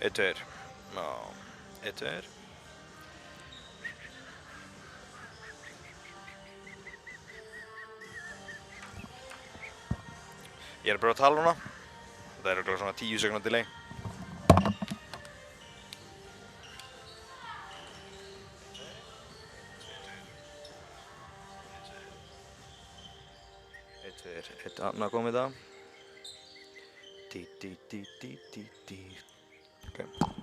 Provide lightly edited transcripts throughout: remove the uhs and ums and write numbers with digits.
Etter. Já, etter. Ég er bara að tala núna. Það er svona 10 sekúndar delay. Eitt annað komið það. Ok.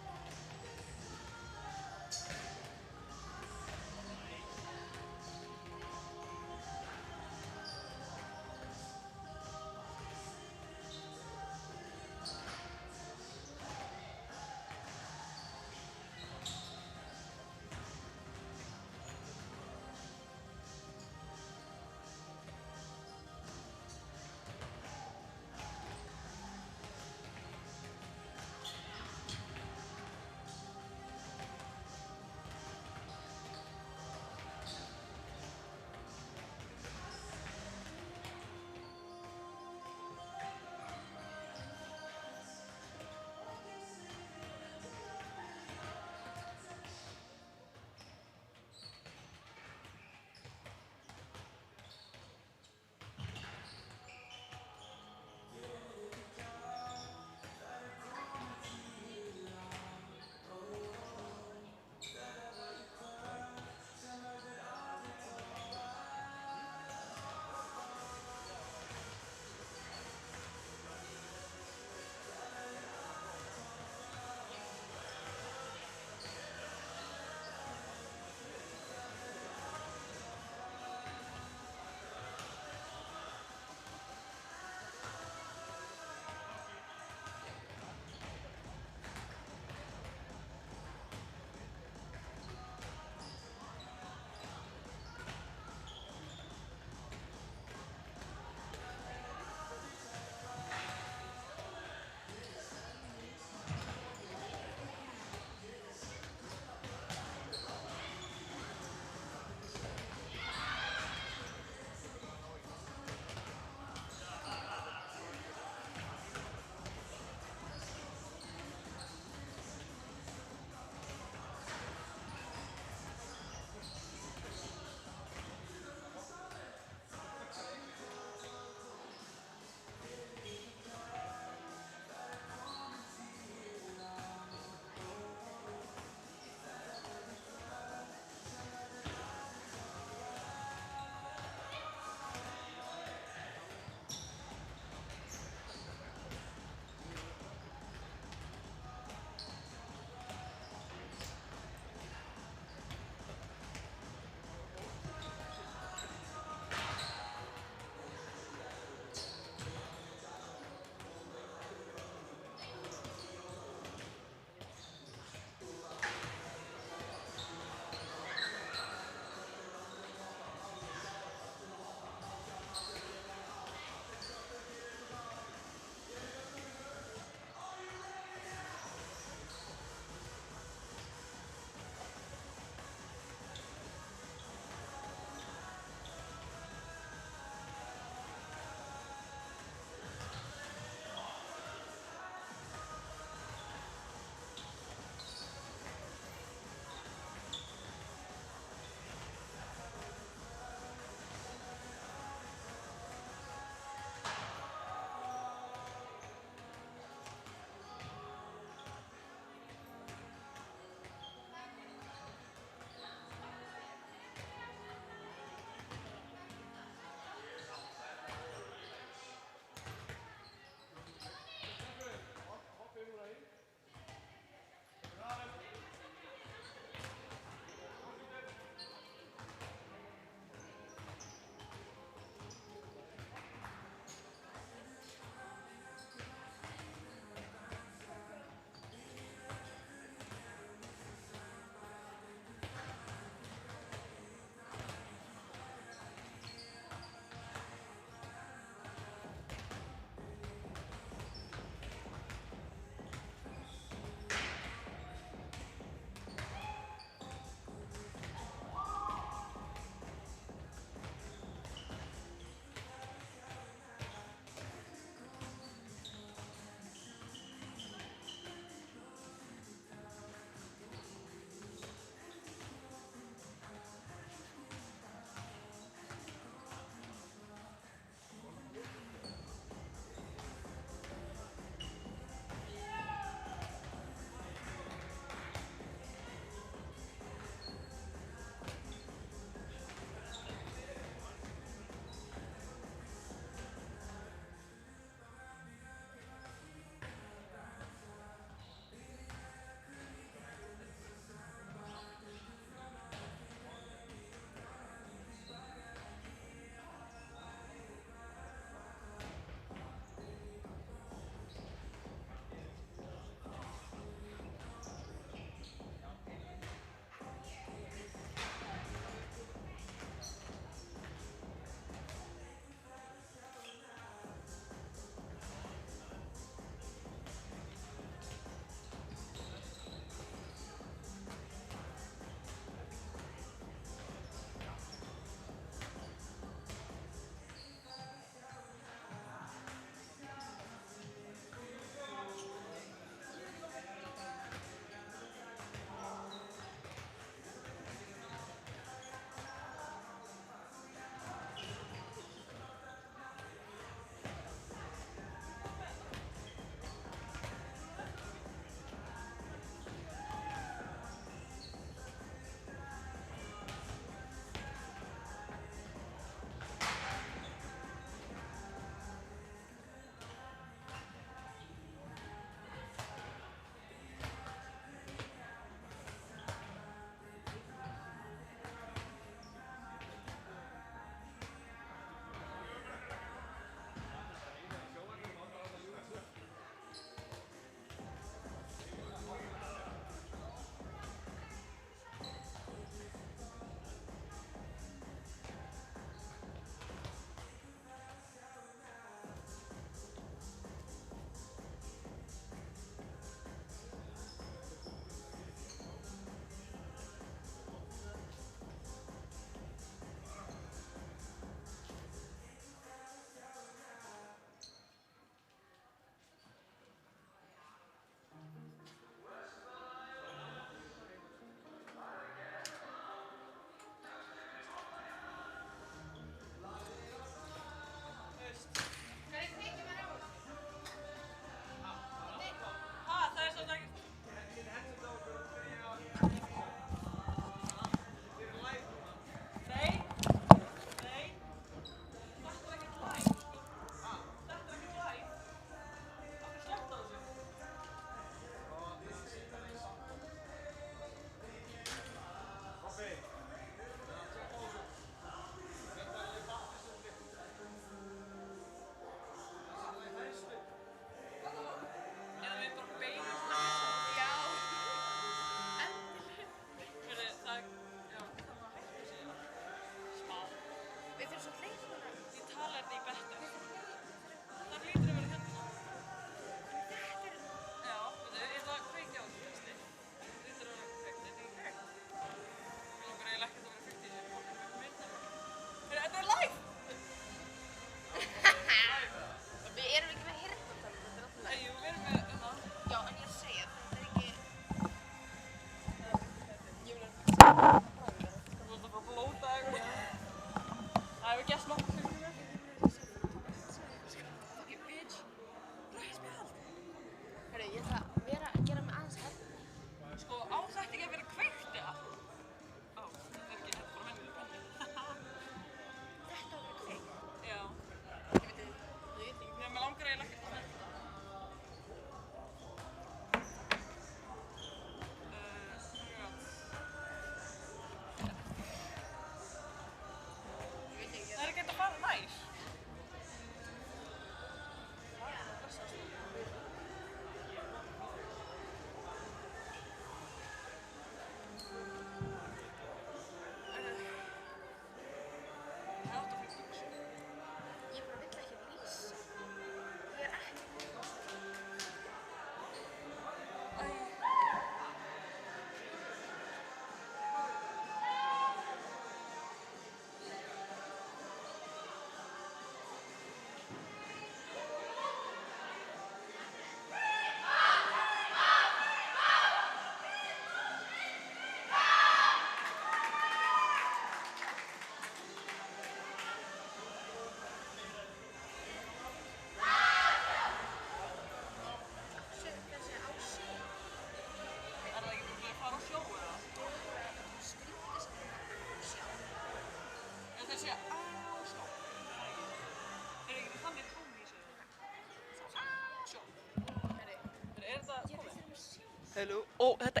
Hello. Ó, þetta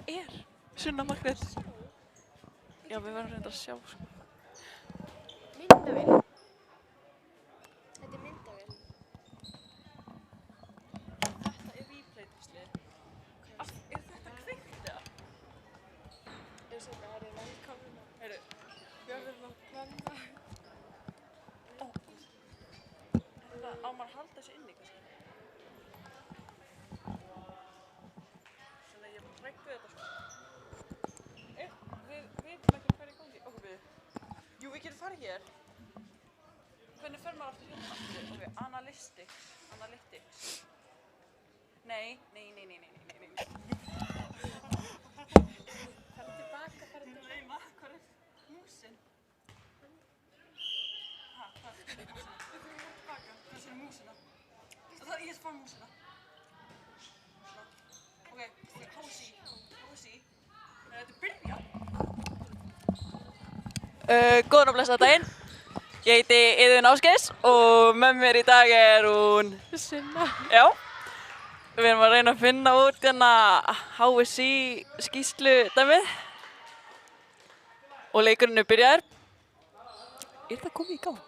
Sunna Margrét. Já, við verðum reynda að sjá, sko. Myndavél. Þetta er myndavél. Þetta replay tísli. Þetta kveikt eða? Það er velkomin. Heyrðu, fjörðurinn á kvenna. Ó. Þetta á maður að halda þessu inni, kannski. Þannig að ég trækti þetta, sko. Við vitum ekki hvað er í gangi. Okkur við. Jú, við getum farið hér. Hvernig fer maður aftur hérna? Ok, analytics. Nei. Farðu tilbaka. Nei, hvað er músin? Ha, hvað? Við þurfum tilbaka. Hvað er músina? Ég fann músina. Ok, hási. Þetta er byrja. Góðan og blessaðan daginn. Ég heiti Iðunn Ásgeirs og með mér í dag er hún Sunna. Já. Við erum að reyna að finna út hérna HSI skýrslu dæmið. Og leikurinn er byrjaður. Er það komið í gang?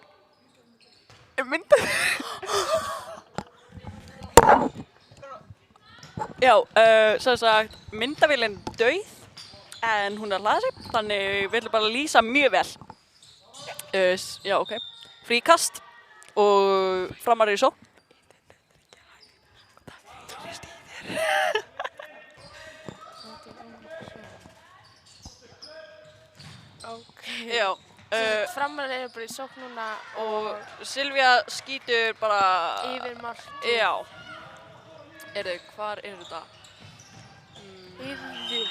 Já, sem sagt, myndavélin dauð. En hún er að hlaða sig, þannig við ætlum bara að lýsa mjög vel. Já, ok. Fríkast og Framar í sókn. Ok. Já. Framar eru bara í sókn núna Og Silvía skýtur bara... yfir markið. Já. Hvar er þetta? Yfir.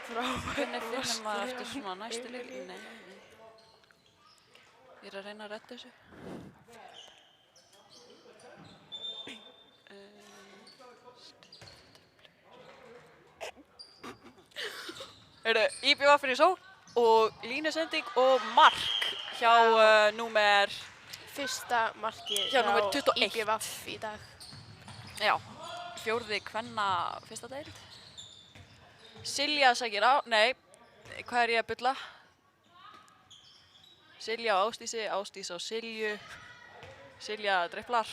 Hvernig finnum maður eftir svona næstu leik? Nei. Ég er að reyna að redda þessu. IBVF fyrir sókn og línusending og mark hjá númer... Fyrsta markið Hjá númer 21. IBVF í dag. Já, fjórði kvenna fyrsta deild. Silja sækir á, nei, hvað er ég að bulla? Silja á Ásdísi, Ásdís á Silju, Silja dribblar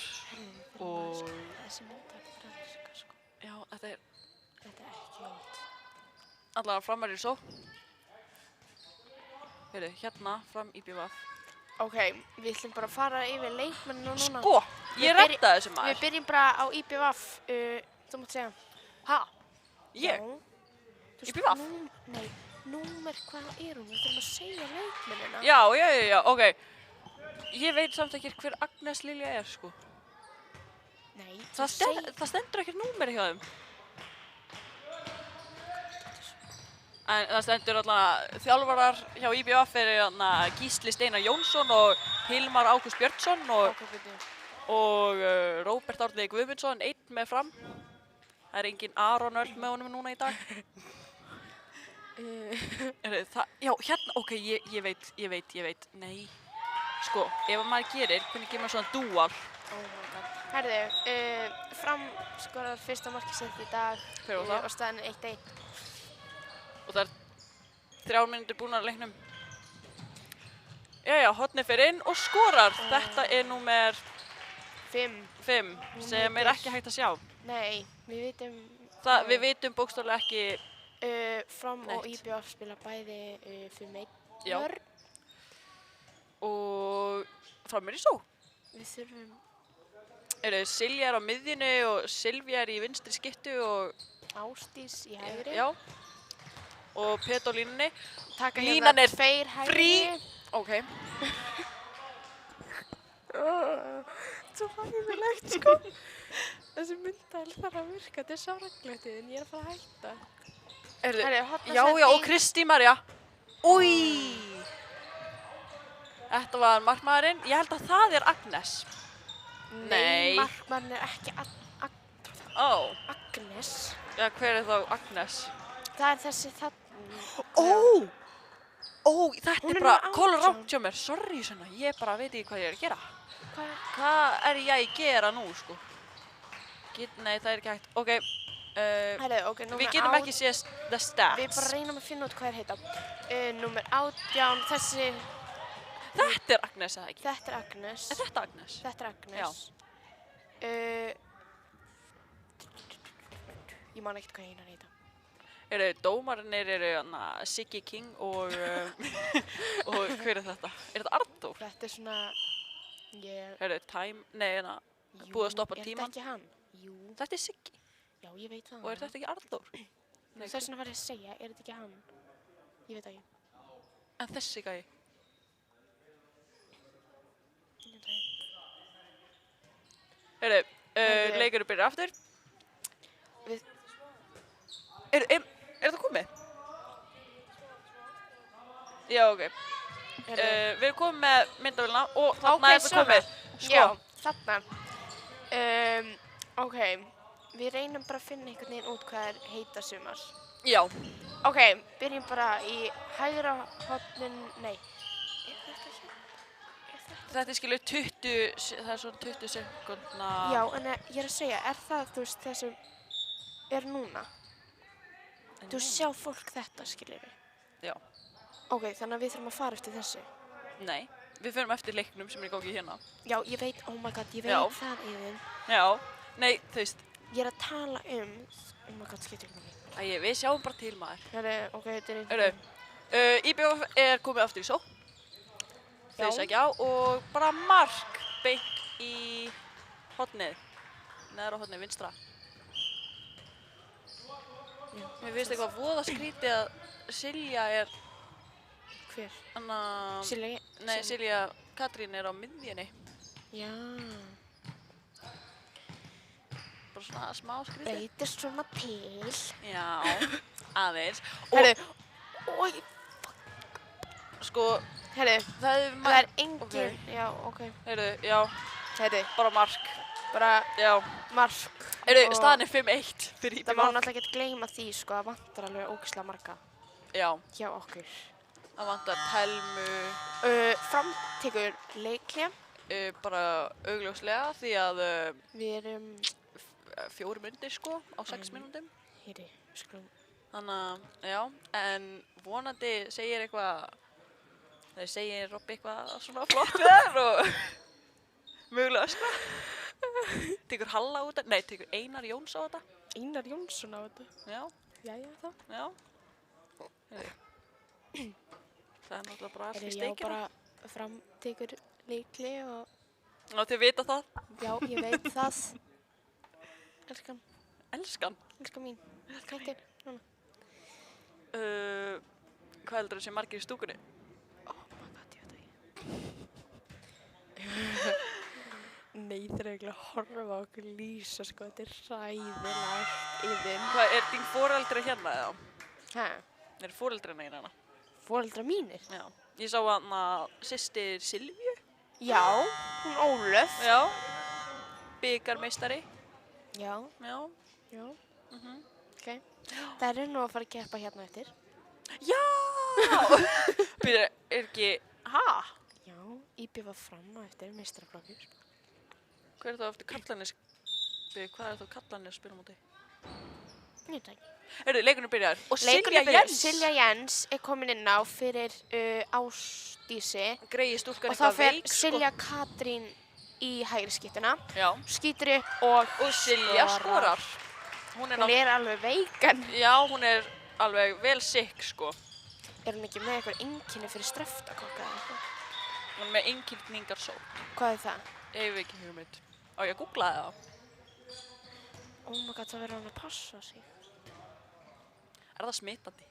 og... Þessi myndavélin er að virka, sko. Já, þetta er Þetta er ekki jót. allavega Framar í sókn. Hérna, Fram IBVF. Ok, við ætlum bara að fara yfir leikmennina núna. Sko, ég redda þessu maður. Við byrjum bara á IBVF, þú mátt segja. Ha? Ég? Já. IBVF? Nei, númer hvað er hún? Við þurfum að segja leikmennina. Já, ok. Ég veit samt ekki hver Agnes Lilja er, sko. Nei, Það stendur ekkert númeri hjá þeim. En það stendur allavega þjálfarar hjá IBVF eru Gísli Steinar Jónsson og Hilmar Ágúst Björnsson og Róbert Árni Guðmundsson, einn með Fram. Það er engin Aron Öll með honum núna í dag. Já, hérna, ok, ég veit, nei. Sko, ef maður gerir, hvernig gerir maður svona dual? Oh my god. Herðu, Fram skorar fyrsta markið sitt í dag Hver var það? og staðan er 1-1. Og það er 3 mínútur búnar að leiknum. Jæja, hornið fer inn og skorar. Þetta er númer 5, sem er ekki hægt að sjá. Nei, við vitum... Við vitum bókstaflega ekki... Fram og neitt. IBVF spila bæði 5-1 Já. vörn. Og Fram er í sókn. Við þurfum... Silja er á miðjunni og Silvía er í vinstri skyttu og... Ásdís í hægri. Já. Og Pet á línunni. Línan er 2 hægri. frí. Ok. Svo fæðilegt, sko. Þessi myndavél þarf að virka. Þetta er svo reglutið en ég er að fara að hætta. Já, og Kristín Marja. Új. Þetta var markmaðurinn. Ég held að það er Agnes. Nei, markmaðurinn er ekki Agnes. Já, hver er þá Agnes? Það er þessi þarna. Þetta er bara kólarátt hjá mér. Sorry, Sunna, ég bara veit ekki hvað ég er að gera. Hvað er ég að gera nú, sko? Nei, það er ekki hægt. Ok, Herru, ok, Við getum ekki séð the stats. Við bara reynum að finna út hvað heita. Númer 18, þessi... Þetta er Agnes, eða ekki? Þetta er Agnes. Er þetta Agnes? Þetta er Agnes. Ég man ekkert hvað einan heita. Dómarnir eru Siggy King og hver er þetta? Er þetta Arnþór? Þetta er svona... Time, nei, búið að stoppa tímann. Er þetta ekki hann? Jú. Þetta er Siggy. Já, ég veit það. Og er þetta ekki Arnþór? Þess vegna var ég að segja, er þetta ekki hann? Ég veit það ekki. En þessi gæi? Leikurinn byrjar aftur. Er þetta komið? Já, ok. Við erum komið með myndavélina og þarna er þetta komið. Já, þarna. Ok, við reynum bara að finna einhvern veginn út hvað er heita sumar. Já. Ok, byrjum bara í hægra hornin, nei. Er þetta hérna? Þetta er skilur 20, það er svona 20 sekundna. Já, en ég er að segja, er það, þú veist, það sem er núna? Þú sjá fólk þetta, skiljum við. Já. Ok, þannig að við þurfum að fara eftir þessu. Nei, við förum eftir leiknum sem er í gangi hérna. Já, ég veit, oh my god, ég veit það, Iðun. Já, nei, þú veist. Ég er að tala oh my god, skiptir ekki með mig. Við sjáum bara til, maður. Ok, þetta er IBF er komið aftur í sókn. Þau sækja á og bara mark beint í hornið. Neðra hornið vinstra. Mér finnst eitthvað voða skrítið að Silja er... Hver? Silja? Nei, Silja Katrín er á miðjunni. Já. Bara svona smá skrítið. Breytir svona til. Já, aðeins. Oj. Sko, það er engin... Já, ok. Já. Bara mark. Já. Mark. Staðan er 5-1 fyrir IBF. Það má náttúrulega ekki gleyma því, sko, það vantar alveg ógeðslega marga. Já. Hjá okkur. Það vantar Telmu. Framtekur leikli. Bara augljóslega því að... Við erum... 4 myndir, sko, á 6 mínútum. Skulum. Þannig, já, en vonandi segir eitthvað... Þeir segir Robby eitthvað svona flott við þær og... Mögulega, sko. Tekur Halla út þetta? Nei, tekur Einar Jóns á þetta? Einar Jónsson á þetta? Já. Jæja, þá. Já. Það er náttúrulega bara allt í steikina. Já, bara framtekur leikli og... Já, þið vita það? Já, ég veit það. Elskan. Elskan? Elskan mín. Hvað er núna? Hvað heldur það sé margir í stúkunni? Oh my god, ég veit ekki. Nei, það er eiginlega að horfa á okkur lýsa, sko, þetta er hræðilegt, Iðun. Hvað, er þín foreldri hérna eða? Hæ? Er foreldrina hérna? Foreldra mínir? Já. Ég sá hana systir Silvíu. Já, hún Ólöf. Já. Bikarmeistari. Já. Já. Já. Ok. Það eru nú að fara að keppa hérna eftir. Já! Byrja, er ekki... Ha? Já, IB var fram á eftir meistaraflokkur. Hvað er það eftir Kallanes? Hvað er það Kallanes að spila á móti? Ég veit ekki. Leikurinn byrjar. Og Silja Jens. Silja Jens er komin inn á fyrir Ásdísi. Greiði stúlkan eitthvað veik. Og þá fer Silja Katrín í hægri skiptuna. Já. Skýtur upp og Silja skorar. Hún er alveg veikan. Já, hún er alveg vel sikk, sko. Er hún ekki með eitthvað einkenni fyrir streptokokka eða eitthvað? Hún er með einkynningarsótt. Hvað er það? Ég hef ekki hugmynd. Á ég að googla það? Oh my god, það verður hann að passa sig. Er það smitandi?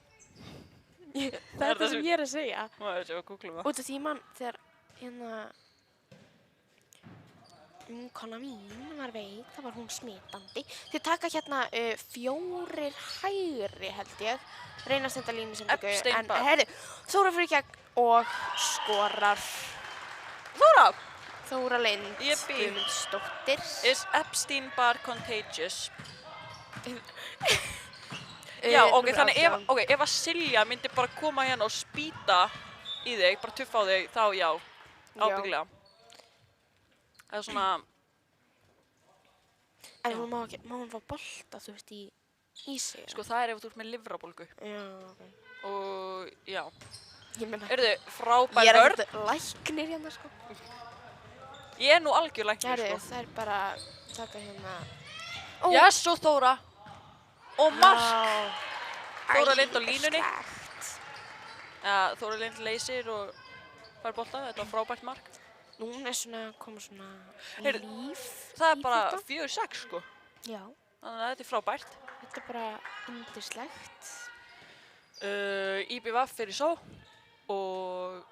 Það er það sem ég er að segja. Má ég sjá að googla það. Út af því mann, þegar hérna vinkona mín var veik, það var hún smitandi. Þið taka hérna 4 hægri, held ég. Reyna að senda línu sem Epstein bar. En heyrðu, Þóra fyrir gegn og skorar. Þóra! Þóra Lind Jeppi. Guðmundsdóttir. Is Epstein bar contagious? Já, ok, þannig ef að Silja myndi bara koma hérna og spýta í þig, bara tuffa á þig, þá já, ábyggilega. Það er svona... En hún má hún fá bolta, þú veist, í í sig. Sko það ef þú ert með lifrarbólgu. Já, ok. Og já. Ég meina, Heyrðu, ég frábær er vörn. ekkert læknir hérna, sko. Ég er nú algjör læknir, Herri, sko. það er bara taka hérna. Yes, og Þóra. Og mark. Vá. Þóra Lind á línunni. Æðislegt. Ja, Þóra Lind leysir og fær bolta. Þetta var frábært mark. Núna er svona, koma svona Heyrðu, líf Það er í bara þetta. 4-6, sko. Já, Þannig að þetta er frábært. þetta er bara yndislegt. IBVF fyrir só. Og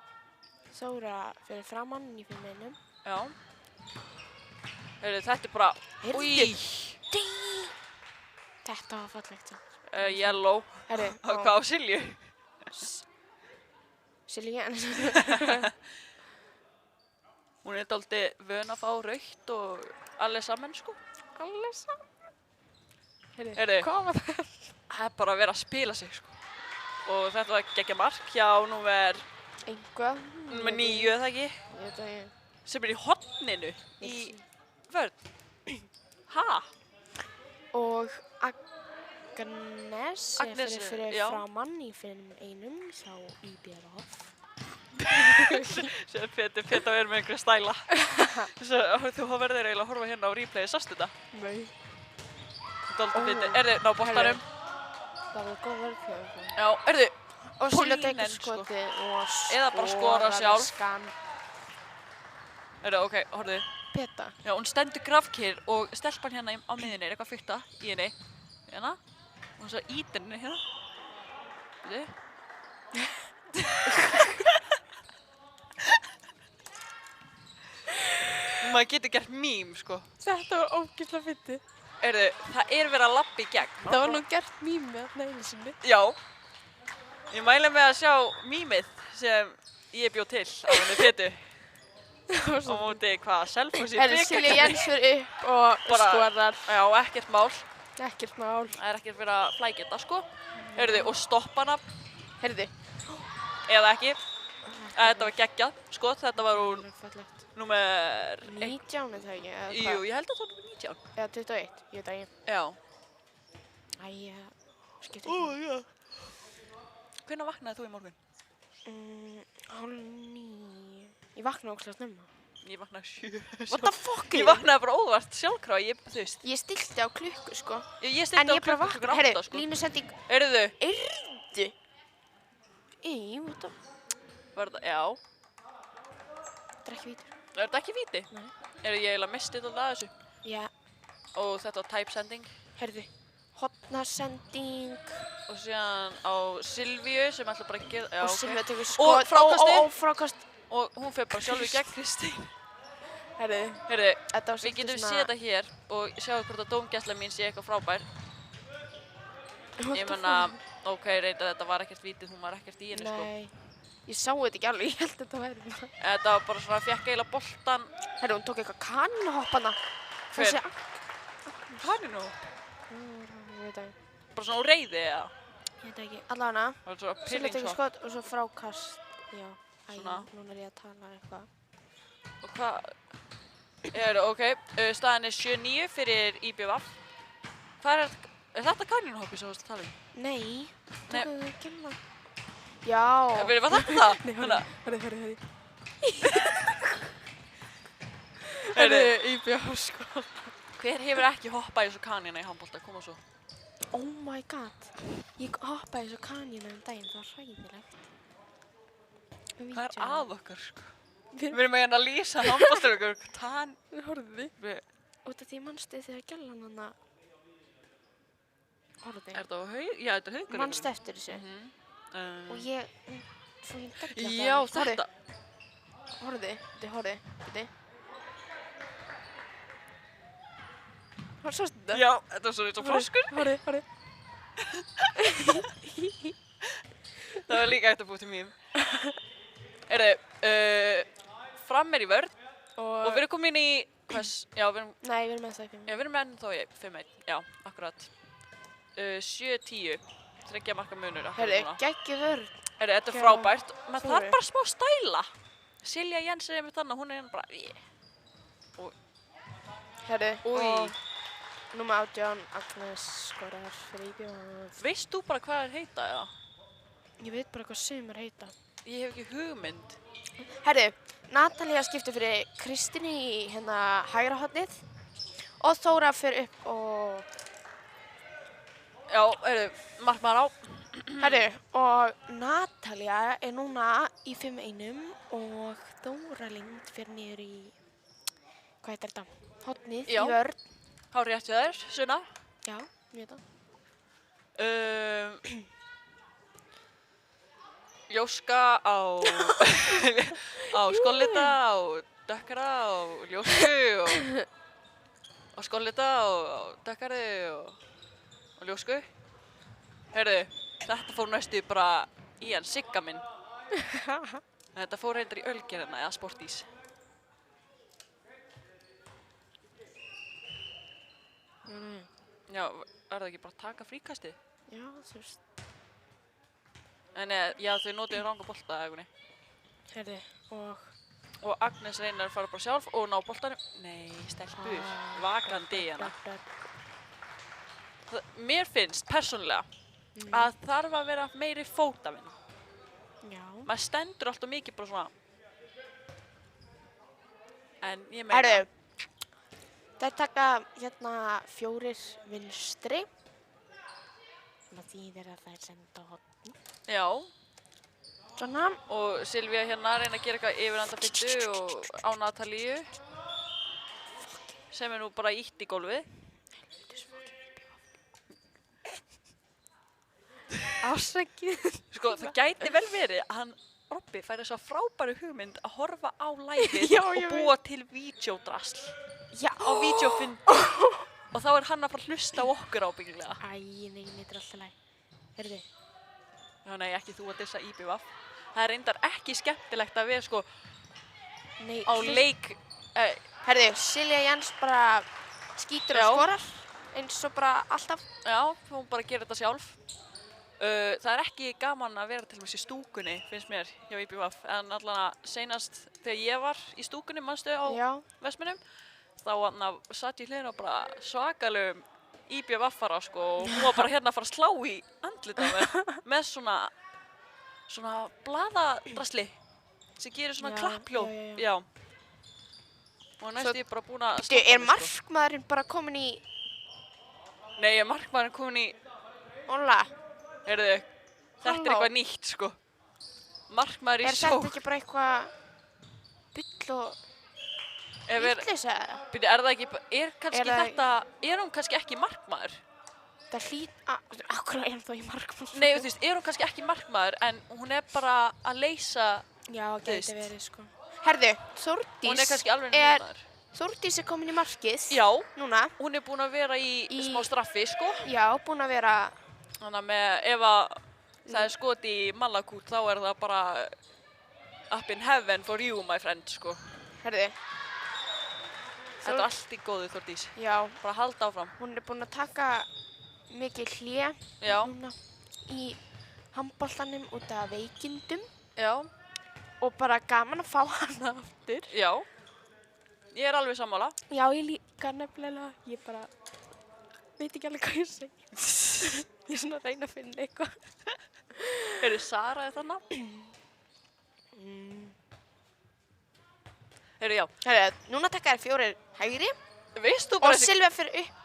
Þóra fyrir framann í fyrir meinum. já. Heyrðu, þetta er bara... Heyrðu. Új. Þetta var fallegt. Yellow. Herri, Hvað á Silju? Silja. Hún er dálítið vön að fá rautt og allir saman, sko. Allir saman. Heyrðu. Hvað var það? Það er bara að vera að spila sig, sko. Og þetta var geggja mark hjá númer Einhvað. númer 9, eða ekki? Ég veit að ég... Sem er í horninu í vörn. Ha? Og Agnes er Agnes, fyrir já. framann í fyrir einum hjá IBVF. Sér Pétur er með einhverja stæla. Þú verður eiginlega að horfa hérna á replayið, sástu þetta? Nei. Dálítið Pétur. Erðu, ná boltanum. Það var góð verðfjöð. Já, erðu. Og Silja tekur Pólinen, sko. skoti og Eða bara skora sjálf. Skan. Erðu, ok, horfðu. Peta. Já, hún stendur grafkyrr og stelpan hérna á miðinni er eitthvað fyrta í henni. Hérna. Og hún svo ítir henni hérna. Maður getur gert mím, sko. Þetta var ógeðslega fyndið. Erðu, það er verið að labba í gegn. Það var nú gert mými þarna einu sinni. Já. Ég mæli með að sjá mýmið sem ég bjó til á henni Pétu. Á móti hvað, Selfoss í Herri, Silja Jens fyrir upp og Bara- skorar. Já, ekkert mál. Ekkert mál. Það er ekkert verið að flækja þetta, sko. Heyrðu, og stoppa hana, Herði. eða ekki. Þetta var geggjað, sko. Þetta var úr Fallegt. númer 19 er það ekki, eða Jú, hvað? ég held að það var númer 19. Eða 21, ég veit að ég. Já. Æ, skiptir ekki. Já. Hvenær vaknaði þú í morgun? Hálf 9. Ég vaknaði ógeðslega snemma. Ég vaknaði 7. What the fuck? Ég vaknaði bara óvart sjálfkrafa, þú veist. Ég stilti á klukku, sko. Ég En styrti á ég bara klukkan vaknaði. Herri, 8, sko. línusending. Heyrðu, Yrðu. What the... var þetta, já. Þetta er ekki vítur. Er þetta ekki víti? Nei. Ég eiginlega mistið alltaf að þessu. Já, Og þetta var type sending. herði. Hotnarsending. Og síðan á Silvíu sem ætla bara að gera, já, Og ok. Silja tekur Og skot. frákastið. Ó, frákast. Og hún fer bara sjálf í gegn Kristín. Herði, Heyrðu, þetta var við getum séð þetta hér og sjáum hvort að dómgæsla mín sé eitthvað frábær. Ég menna, ok, reynda þetta var ekkert vítið, hún var ekkert í henni, sko. Nei. Ég sá þetta ekki alveg, ég held að þetta væri það. Þetta var bara svona, fekk eiginlega boltan. Herri, hún tók eitthvað kanínuhoppana. Hver? Hvað er nú? Ég veit ekki. Bara svona úr reiði, eða? Ég veit ekki. Allavega, Það var svona Silja tekur pillingshopp. skot og svo frákast. Já. Æ, Svona. núna er ég að tala eitthvað. Og hvað? Ok, staðan er 7-9 fyrir IBVF. Hvað er þetta kanínhoppi sem þú varst að tala um? Nei. Nei. Tókuðu þau ekki hérna? Já. Var þetta það? Nei, Þannig hörðu. Heyrðu, IBF, sko. hver hefur ekki hoppað í þessu kanína í handbolta? Koma svo. Oh my god. Ég hoppaði svo kanínu daginn, það var hræðilegt. Hvað er að okkar, sko? Við Við erum með hérna að lýsa handbolta ykkur. horfði. Við- Út af því manstu þegar gælan hana. Horfði. Er þetta á haug? Já, þetta er haugur. Manstu eftir þessu. Og ég, svo ég degla Já, þetta. Horfði, horfði. Hvað sástu þetta? Já, þetta var svona eins og froskur. Horfði. Það var líka eftir að búið til mým. Fram er í vörn og við erum komin í, já, við erum, Nei, við erum með það ekki. já, við erum ennþá í 5-1, já, akkurat. 7-10, 3 marka munur. akkurat Herri, núna. geggjur vörn. Þetta er Já, frábært, menn það sorry. er bara smá stæla. Silja Jens er einmitt þannig, hún er hérna bara, Herri, Új. og Númer 18, Agnes skorar fyrir IBF. Veist þú bara hvað þeir heita, eða? Ég veit bara hvað sumar heita. Ég hef ekki hugmynd. Herðu, Natalía skiptir fyrir Kristínu í hérna hægra hornið og Þóra fyrir upp og... Já, markmaður á. Herðu, og Natalía er núna í 5-1 og Þóra Lind fyrir niður í... Hvað heitir þetta? Hornið Já. í vörn. Hár rétt hjá þér, Sunna. Já, ég veit það. Ljóska á, á skollita, á dökkara, á ljósku og á skollita og á dökkari og ljósku. Heyrðu, þetta fór næstu bara í hann Sigga minn. Þetta fór reyndar í ölgerina eða sportís. Já, er það ekki bara að taka fríkastið? Já, þú veist. En já, þau notuðu ranga bolta eða eitthvað. Herðu, Og Agnes reynir að fara bara sjálf og ná boltanum. Nei, stelpur, vakandi í hana. Mér finnst persónulega að þarf að vera meiri fótavinn. Já. Maður stendur alltaf mikið bara svona. En ég meina... Herðu, þær taka hérna 4 vinstri. Það þýðir að þær senda horn. Já, Svona. og Silvía hérna reyna að gera eitthvað yfirandafittu og á Natalíu. Sem er nú bara ítt í gólfið. Ásakið. Sko, það gæti vel verið að hann Robbi fær þess að frábæru hugmynd að horfa á læfið Já, og ég búa til vídeódrasl Já. á vídeófundi. Og þá er hann að fara að hlusta á okkur ábyggilega. Æ, nei, þetta er alltaf læg. Herðu. Já, nei, ekki þú að dissa IBVF. Það er reyndar ekki skemmtilegt að við sko Nei, á leik... Herðu, Silja Jens bara skýtur og Já. skorar. Eins og bara alltaf. Já, hún bara gerir þetta sjálf. Það er ekki gaman að vera til dæmis í stúkunni, finnst mér, hjá IBVF. En allan að seinast þegar ég var í stúkunni, manstu á Já. Vestmönnum, þá satt ég hliðina á bara svakalegum IBVF-ara sko og hún var bara hérna að fara að slá í andlitið á mér með svona blaðadrasli sem gerir svona Já, klapphljóð. já. Og næstu ég bara búin að Þú, er markmaðurinn bara komin í Nei, er markmaðurinn komin í... Óla? Heyrðu, þetta er Halló. eitthvað nýtt sko. Markmaður í Er þetta sókn. ekki bara eitthvað bull og vitlaus eða? Byrju, er það ekki... Er kannski Er það- þetta... Er hún kannski ekki markmaður? Það Akkur er þá í markmann. Nei, þú veist, er hún kannski ekki markmaður en hún er bara að leysa... Já, Þú veist. geti verið sko. Herðu, Hún er kannski alveg er, markmaður. Þórdís er komin í markið. Já, Núna. hún er búin að vera í smá straffi sko. Já, búin að vera... Þannig að ef að það er skot í Malakút þá er það bara up in heaven for you, my friend, sko. Herðu. Þetta er allt í góðu, Þórdís. Já, Bara halda áfram. hún er búin að taka mikið hlé Já, núna í handboltanum út af veikindum já, og bara gaman að fá hana aftur. já. Ég er alveg sammála. Já, ég líka nefnilega. Ég bara veit ekki alveg hvað ég segi. Ég er svona að reyna að finna eitthvað. Heyrðu, Sara er þarna. Heyrðu, já. Herðu, núna taka þær 4 hægri Veist þú og bara þessi... Silvía fyrir upp.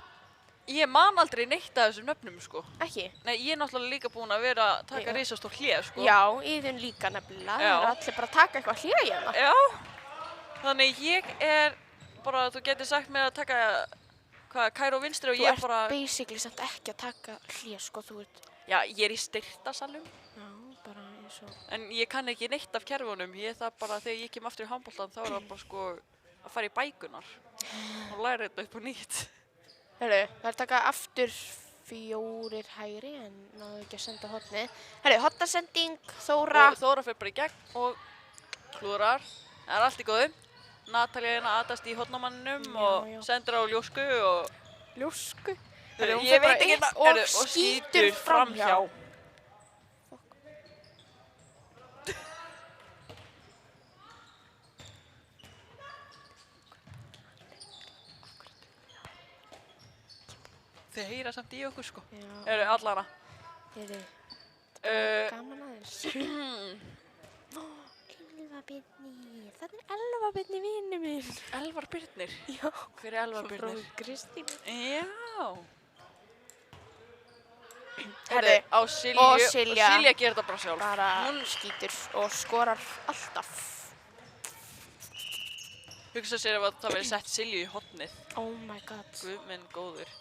Ég man aldrei neitt af þessum nöfnum, sko. Ekki? Nei, ég er náttúrulega líka búin að vera að taka Já. risastór hlé, sko. Já, Iðun líka nefnilega. Já. Það eru allir bara að taka eitthvað hlé hérna. Já. Þannig ég er bara, þú getur sagt mér að taka, hvað, Kæró vinstri og Þú ég ert bara... basically samt ekki að taka hlé, sko, þú ert. Já, ég er í styrtasalum. Já, bara eins og... En ég kann ekki neitt af kerfunum. Ég það bara, þegar ég kem aftur í handboltan, þá er það bara sko að fara í bækunar og læra þetta upp á nýtt. Herru, það er taka aftur 4 hægri en náðu ekki að senda hornið. Herru, hornasending, Þóra. Og Þóra fyrir bara í gegn og klúðrar. Það er allt í góðu. Natalía hérna aðast í hornamanninum Já, og já. sendur á ljósku og... Ljósku. Herru, hún ég fer bara veit ekki upp hérna- og herru, skýtur framhjá. Þau heyra samt í okkur, sko. Já. Eru allana. Heyrðu, gaman aðeins. Elva Birni, það Elva Birni vinur minn. Elvar Birnir. Já. Hver er Elvar Birnir? Bróðir Kristín. Já. Herðu, á Silju. og Silja. Og Silja gerir þetta bara sjálf. Bara hún skýtur og skorar alltaf. Hugsa sér ef að það verið sett Silju í hotnið. Oh my god. Guð minn góður.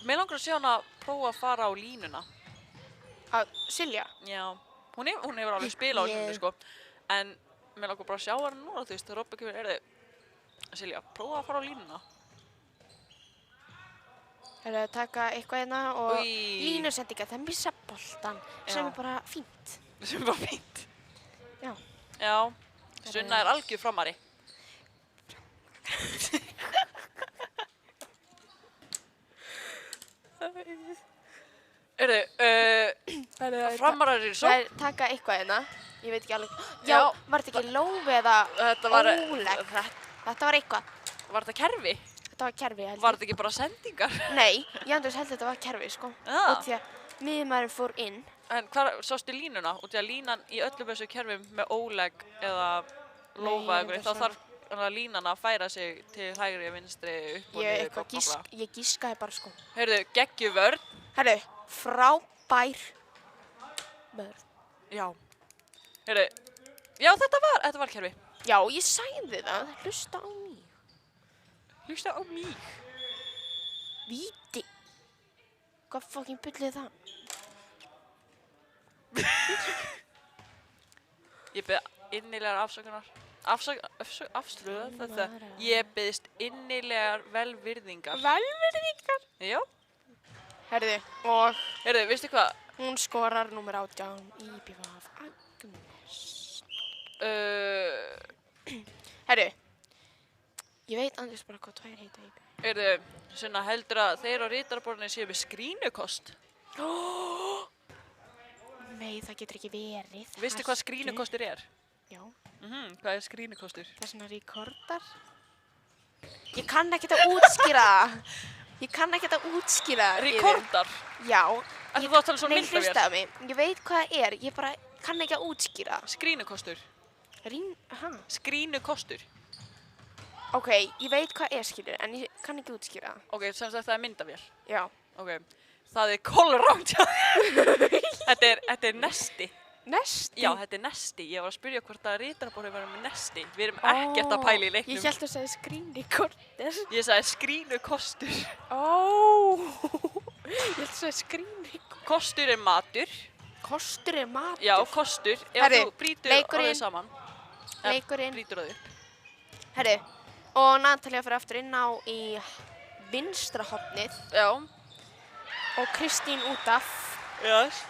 Mér langar að sjá hana prófa að fara á línuna. Silja? Já. Hún hefur alveg spilað á línunni, sko. En mér langar bara að sjá hana núna, þú veist. Robby kemur, Silja, prófa að fara á línuna. Herðu, taka eitthvað hérna og Í. línusendinga, það missa boltan, sem Já. er bara fínt. Sem er bara fínt. Já. Já. Sunna er algjör framari. Framarar eru svo. Það er taka eitthvað hérna, ég veit ekki alveg. Já, Já. var þetta ekki lófi eða Þetta var, óleg? Þetta var eitthvað. var þetta kerfi? Þetta var kerfi, held ég. Var þetta ekki bara sendingar? Nei, ég andurs held þetta var kerfi, sko. Já. Og því að miðjumæðurinn fór inn. En hvar sástu línuna? Út í að línan í öllum þessu kerfum með óleg eða lófa Nei, eitthvað, ég þá veit þarf línan að færa sig til hægri, vinstri, upp og Ég niður, eitthvað ég gískaði bara, sko. Heyrðu, geggjuvörn. Herru, frábær vörn. Já. Heyrðu, já þetta var kerfi. Já, ég sagði það, hlusta á mig. Hlusta á mig. Víti. Hvað fucking bullið það? Ég beð innilegar afsökunar. Afsökunar þetta. Ég beðist innilegar velvirðingar. Velvirðingar. Já. Herðu, og Heyrðu, veistu hvað? hún skorar númer 18 í BVF Agnes. Herru, ég veit andurs bara hvað tvær heita í BVF. Heyrðu, Sunna, heldur að þeir á ritaraborðinu séu með skrínukost? Nei, það getur ekki verið. Veistu hvað skrínukostur er? Já, Hvað er skrínukostur? það er svona rekordar. Ég kann ekkert að útskýra það. Ég kann ekkert að útskýra það. Rekordar? Já. Ertu þá að tala svona Nei, myndavél? hlustaðu mig. Ég veit hvað það er. Ég bara kann ekki að útskýra það. Skrínukostur. Skrínukostur. Ok, ég veit hvað er skilur, en ég kann ekki útskýra það. Ok, sem sagt það er myndavél. Já. Ok, það er kolránt. Þetta er nesti. Nesti? Já, þetta er nesti. Ég var að spyrja hvort að ritaraborðið verður með nesti. Við erum ekkert að pæla í leiknum. Ég held að segja skrínrekorder. Ég sagði skrínukostur. Ég held að segja skrínrekorder. Kostur er matur. Kostur er matur? Já, kostur. Ef Herru, þú brýtur leikurinn- orðið saman. Leikurinn. Brýtur orðið upp. Herru, og Natalia fyrir aftur inn á í vinstra hornið Já. og Kristín út af. Yes.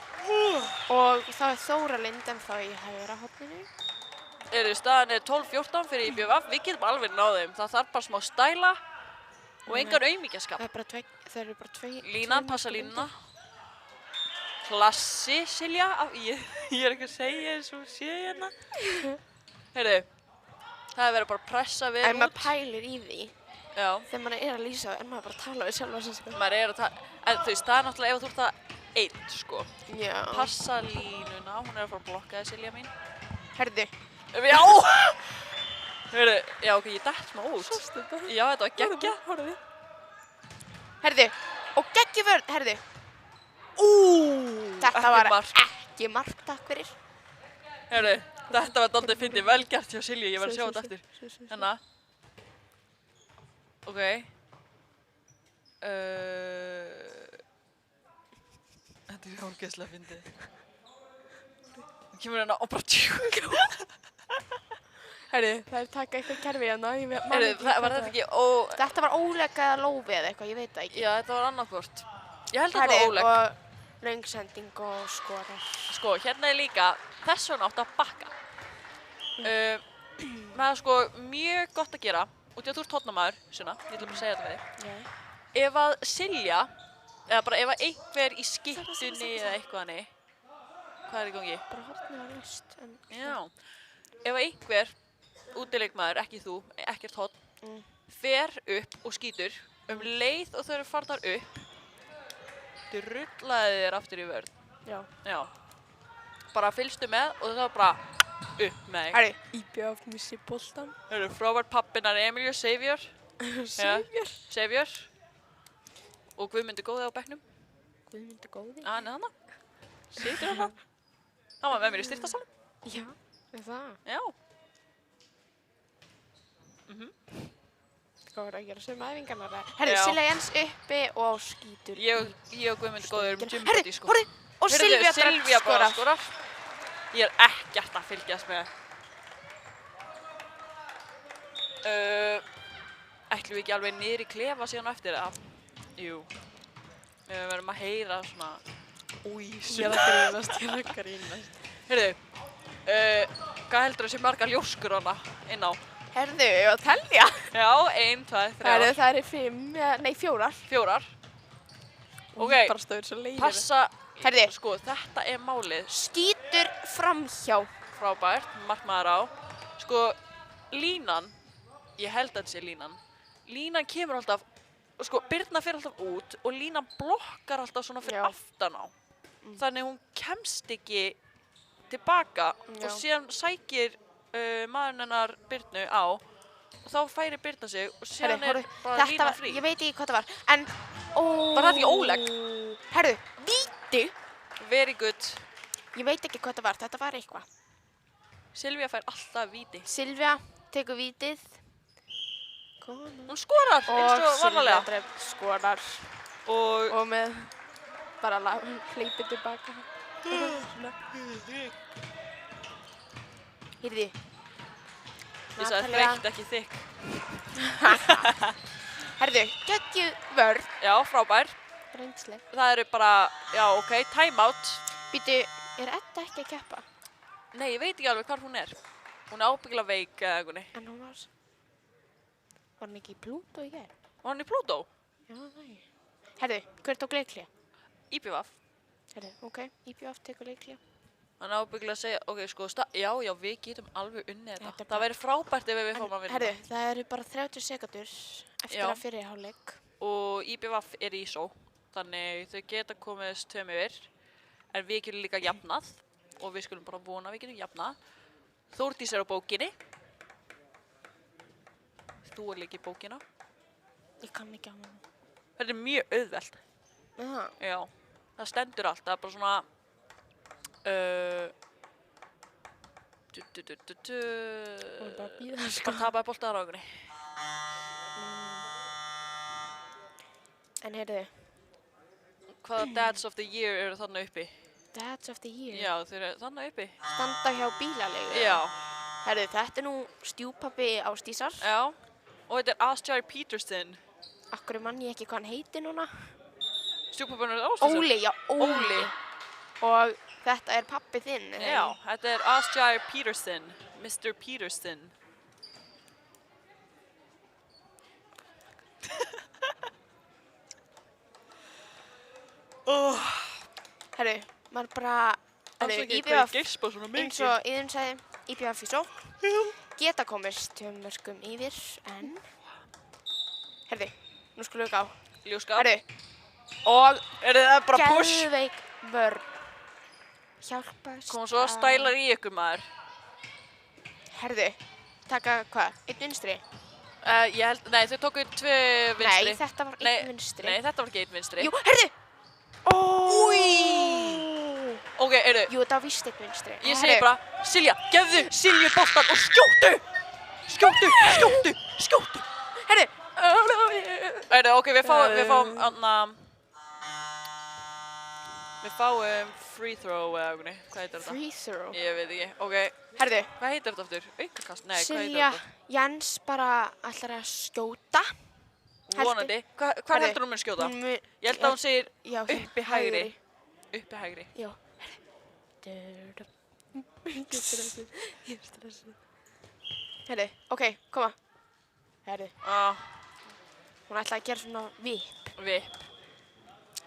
Og þá er Þóra Lind ennþá í hægra horninu. Staðan er 12-14 fyrir IBVF. Við getum alveg náð þeim. Það þarf bara smá stæla og engan aumingjaskap. Það eru bara tvei. Línan, passa línuna. Klassi, Silja. Ég er ekki að segja eins og sé hérna. Heyrðu, það er verið bara að pressa vel Ef maður út. pælir í því, Já, þegar maður er að lýsa, er maður bara að tala við sjálfa sig, sko. maður er að en þú veist, það er náttúrulega ef þú ert það einn, sko. Já. Passa línuna, hún er að fara að blokka þið, Silja mín. Herðu. Já! Heyrðu, já ok, ég dætt smá út. Sástu þetta? Já, þetta var geggja. Horfðu. Herðu, og geggjuvörn, herðu. Þetta ekki var mark. ekki mark, takk fyrir. Heyrðu, þetta var dálítið fyndið vel gert hjá Silju, ég verð að sjá þetta eftir. Hérna. Ok. Þetta er hálfgeðslega fyndið. Hún kemur hérna og bara tjúk. Herðu, það er taka eitthvað kerfi hérna. Heyrðu, var þetta ekki Þetta var ólega eða lófi eða eitthvað, ég veit það ekki. Já, þetta var annarkvort. Ég held að þetta var óleg. Og röngsending og skorar. Sko, hérna er líka þess vegna átt að bakka. Það er sko mjög gott að gera, út í að þú ert hornamaður, Sunna, ég ætla bara að segja þetta við þig. Já. Ef að Silja, eða bara ef að einhver í skiptunni eða eitthvað hannig, hvað er í gangi? Bara hornið var laust. Já, ef að einhver útileikmaður, ekki þú, ekkert horn, fer upp og skýtur leið og þau eru farnar upp, drullaði þér aftur í vörð. Já. Já. Bara fylgstu með og það var bara upp með þig. Herri, IBF missi boltan. Það eru frábært pappinar Emilíu, Savior. Savior. Savior. Og Guðmundur góði á bekknum. Guðmundur góði. Hann er hana. Situr hana. Hann var með mér í styrktasalum. Já, það. Já. Hvað var að gera sem æfingarnar? Herri, Já. Silja Jens uppi og skítur. Ég og Guðmundur góði erum Herri, jumbuddy sko. horri! Og Silvía Silvía bara skorar. skorar. Ég er ekkert að fylgjast með. Ætlum við ekki alveg niður í klefa síðan á eftir það? Jú. Við verðum að heyra svona... Új, Ég er að grínast. Heyrðu, hvað heldur þú sé margar ljóskur hana inn á? Herðu, að telja. Já, 1, 2, 3, Herðu, það eru 5, nei 4. 4. Ok, Bara stöður svo leiðir. passa... Herðu. Sko, þetta er málið. Skítur framhjá. Frábært, markmaður á. Sko, línan, ég held að þetta sé línan. Línan kemur alltaf, sko, Birna fer alltaf út og línan blokkar alltaf svona fyrir Já. aftan á. Þannig hún kemst ekki tilbaka Já. og síðan sækir maðurinn hennar Birnu á og þá færi Birna sig og síðan Herðu, er bara línan var, frí. ég veit ekki hvað það var, en... Var þetta ekki ólegg? Herðu, víti. Very good. Ég veit ekki hvað það var, þetta var eitthvað. Silvía fær alltaf víti. Silvía tekur vítið. Kona. Hún skorar eins og varnalega. Silvía Dröfn skorar. Og með bara hleypið tilbaka. Hýrði. Ég sagði þreytt ekki þykk. Herðu, geggjuð vörn. Já, frábær. Reynsleg. Það eru bara, já, ok, time out. Býtu, er Edda ekki að keppa? Nei, ég veit ekki alveg hvar hún er. Hún er ábyggilega veik eða eitthvað. En hún var hún ekki í Plútó í gær? Var hún í Plútó? Já, nei. Herðu, hver tók leikli? IPVF. Herðu, ok, IPVF tekur leikli. Hann er ábyggilega að segja, ok, sko, já, við getum alveg unnið Þetta er þetta. bara- Það væri frábært ef við fáum að vinna. Herðu, það eru bara 30 sekundur eftir Já. að fyrri hálfleik. Og IPVF er í ISO, þannig þau geta komist 2 yfir. En við getum líka jafnað og við skulum bara vona að við getum jafnað. Þórdís er á bókinni. Þú er líka í bókina. Ég kann ekki á hana. Þetta er mjög auðvelt. Aha. Já, það stendur allt. Það er bara svona... Hún er bara að bíða, sko. Bara tapaði boltaðar á augunni. En heyrðu, Hvaða Dads of the Year eru þarna uppi? Dads of the Year. Já, þeir eru þarna uppi. Standa hjá bílalegu. Já, Herðu, þetta er nú stjúpappi Ásdísar. já. Og þetta er Astjar Peterson. Akkur mann ég ekki hvað hann heiti núna. Stjúpapinn er Ástísar. Óli, já, Óli. Óli. Og þetta er pappi þinn. Já, þetta er Astjar Peterson. Mr. Peterson. Herðu, maður bara... Herðu, Afsakið hvað ég IBF, geispa svona mikið. eins og Iðun sagði, IBF í sókn. Geta komist 2 mörkum yfir, en... Herðu, nú skulum við gá. Ljóskap. Herðu, og Er það bara push? geðveik vörn. Hjálpast Kom svo stælar í ykkur maður. Herðu, taka hvað? Einn vinstri? Ég held, nei þau tóku 2 vinstri. Nei, þetta var Nei, einn vinstri. Nei, þetta var ekki 1 vinstri. Jú, herðu! Új! Ok, heyrðu, Jú, þetta var víst einn vinstri. ég segi bara, Silja, gefðu Silju boltan og skjóttu! Skjóttu, skjóttu, skjóttu! Herðu! Heyrðu, ok, við fáum, við fáum free throw eða eitthvað, hvað heitir þetta? Free throw. Ég veit ekki, ok, Herðu, hvað heitir þetta aftur? Aukakast? Nei, hvað heitir Silja þetta? Jens bara ætlar að skjóta. Vonandi, hvað Herðu, heldur hún mun skjóta? Hún mun... Ég held að hún segir Já, uppi hægri. Uppi hægri. Já. Herðu. Ég er stressuð. Ég er stressuð. Herðu, ok, koma. Herðu, hún ætlaði að gera svona vip. Við.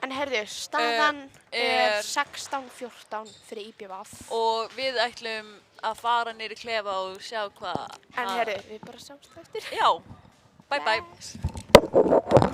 En herðu, staðan er- er 16-14 fyrir IBVF. Og við ætlum að fara niður í klefa og sjá hvað... En herðu, við bara sjáumst það eftir. Já, bye bye. Bless.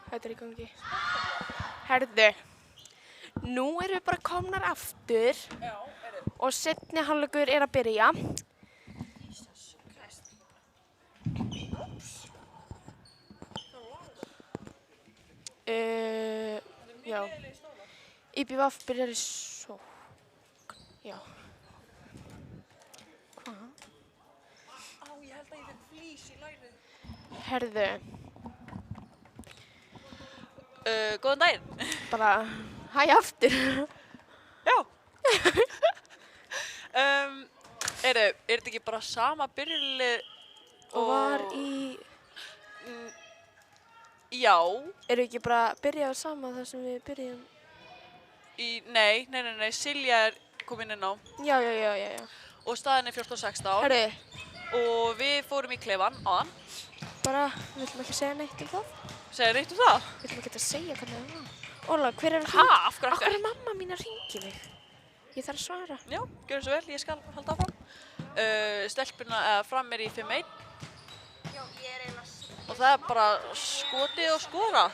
Þetta er í gangi. Herðu, nú erum við bara komnar aftur og seinni hálfleikur er að byrja. Já. IBVF byrjar í sókn. Já. Hvað? Ég held að ég fekk flís í lærið. Herðu, Góðan daginn. bara hæ aftur. Já. Er þetta ekki bara sama byrjunlið Og var í... Já. Erum við ekki bara að byrja á sama þar sem við byrjum? Nei. Silja er komin inn á Já. og staðan er 14:16 Herðu, og við fórum í klefan áðan. bara, við ætlum ekki að segja neitt um það. Segðu neitt um það? Við ætlum ekki að segja hvernig það var. Óla, hver er að Ha, af hverju Af hverju ekki? er mamma mín að hringja mig? Ég þarf að svara. Já, gjörðu svo vel, ég skal halda áfram. Stelpuna fram er í 5-1 Já, ég er eiginlega og það er bara skotið og skorað.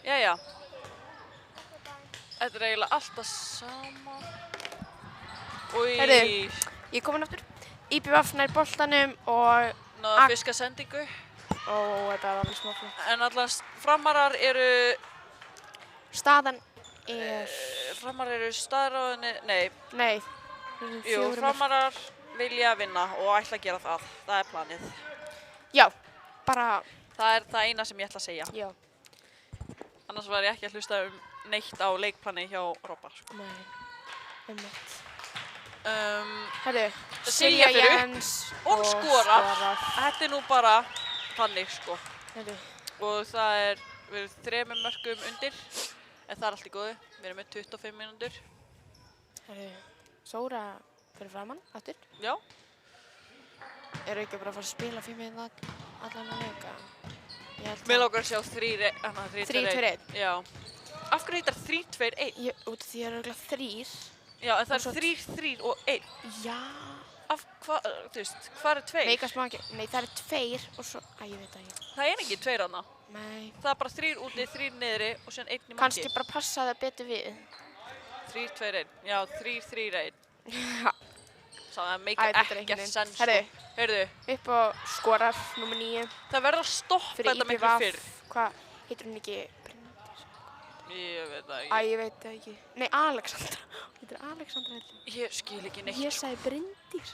Jæja. Þetta er eiginlega alltaf sama. Heyrðu. Ég er komin aftur. IBVF nær boltanum og... Náða að fiska sendingu. Ó, þetta er alveg smá flott. En allast framarar eru... Staðan er... Framarar eru staðráðinni... Nei, Nei. jú, framarar vilja vinna og ætla að gera það. Það er planið. Já, bara... Það er það eina sem ég ætla að segja. Já. Annars var ég ekki að hlusta neitt á leikplani hjá Robba. Sko. Nei. Einmitt. Silja Herðu, Silja fyrir upp Jens og skorar. Þetta er nú bara þannig, sko. Herðu. Og það er, við erum 3 mörkum undir, en það er allt í góðu. Við erum með 25 mínútur. Herðu, Sóra fyrir framann, aftur. Já. Eru ekki bara að fara að spila 5-1 allan að leika? Mér lókar að sjá 3-2-1. 3-2-1. Já. Af hverju heitar 3-2-1? Út af því það eru örugglega 3. Já, en það Og svo- er 3-3 og 1. Já. Af hvað, þú veist, hvað er 2? Meika smá ekki. Nei, það eru 2 og svo... Æ, ég veit það ekki. Það er ekki 2 hana. Nei. Það er bara 3 úti, 3 niðri og síðan 1 í marki. Kannski bara passa það betur við. 3-2-1. Já, 3-3-1. Já. Það Æ, meikar þetta er ekkert einhvern sens. veginn. Sko. Heyrðu, Upp og skorar, númer 9. það verður að stoppa Fyrir þetta miklu fyrr. IBVF. Hvað? Heitir hún ekki Bryndís? Ég veit það Æ, ekki. ég veit það ekki. Nei, Alexandra. Heitir Alexandra held ég. Ég skil ekki neitt. Ég sagði Bryndís.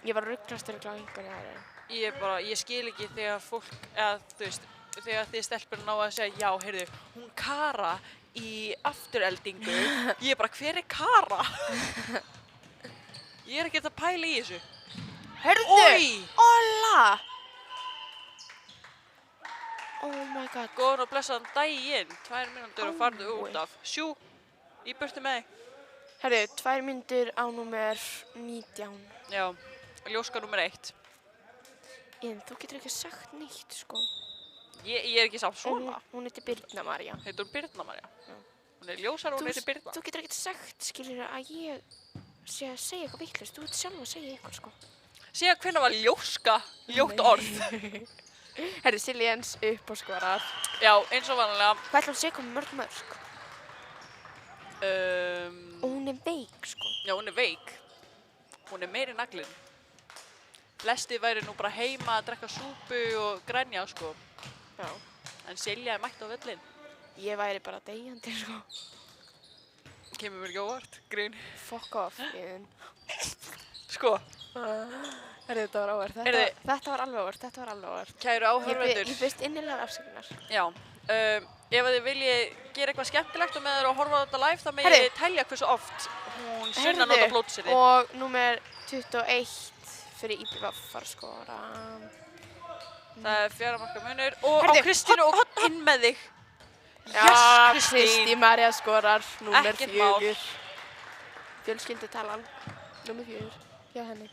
Ég var að rugglast fyrir einhverju aðra. Ég skil ekki þegar fólk, eða þú veist, þegar þið stelpur ná að segja, já, heyrðu, hún Kara í aftureldingu. Ég er bara, hver er Kara? Ég er ekkert að pæla í þessu. Hörðu! Oj! Óla! Oh my god. Góðan og blessaðan daginn. 2 mínútur og farðu Oj. út af. Sjú, í burtu með þig. Herðu, 2 mínútur á númer 19. Já, ljóska númer 1. En þú getur ekki sagt neitt, sko. Ég er ekki samt svona. Hún heitir Birna María. Heitir hún Birna María? Hún er ljósar og hún heitir Birna. Þú getur ekki sagt, skiljur, að ég sé að segja eitthvað vitlaust. Þú ert sjálf að segja eitthvað, sko. Síðan hvenær var ljóska ljótt orð? Herðu, Silja Jens upp og skorar. Já, eins og vanlega. Hvað ætlum að segja hvað mörg? Og hún er veik, sko. Já, hún er veik. Hún er meiri naglinn. Flesti væri nú bara heima að drekka súpu og grænja, sko. Já. En Silja er mætt á völlinn. Ég væri bara deyjandi, sko. Kemur mér ekki óvart, grín. Fuck off, Iðun. Sko, Herðu, þetta var óvart. Heyrðu. Þetta var alveg óvart, þetta var alveg óvart. kæru áhorfendur. Ég byrst innilega afsökunar. Já, ef þið viljið gera eitthvað skemmtilegt og með þeir að horfa á þetta live, þá megið Heyrðu. þið telja hversu oft hún Sunna nota blótsyrði. Og númer 21 fyrir IBVF var að skora. Það er 4 marka munur og á Heyrðu, Kristínu og inn með þig. Já, Yes, Kristín Kristín. María skorar, númer Ekkert mál. 4. Fjölskyldutalan, númer 4, hjá henni.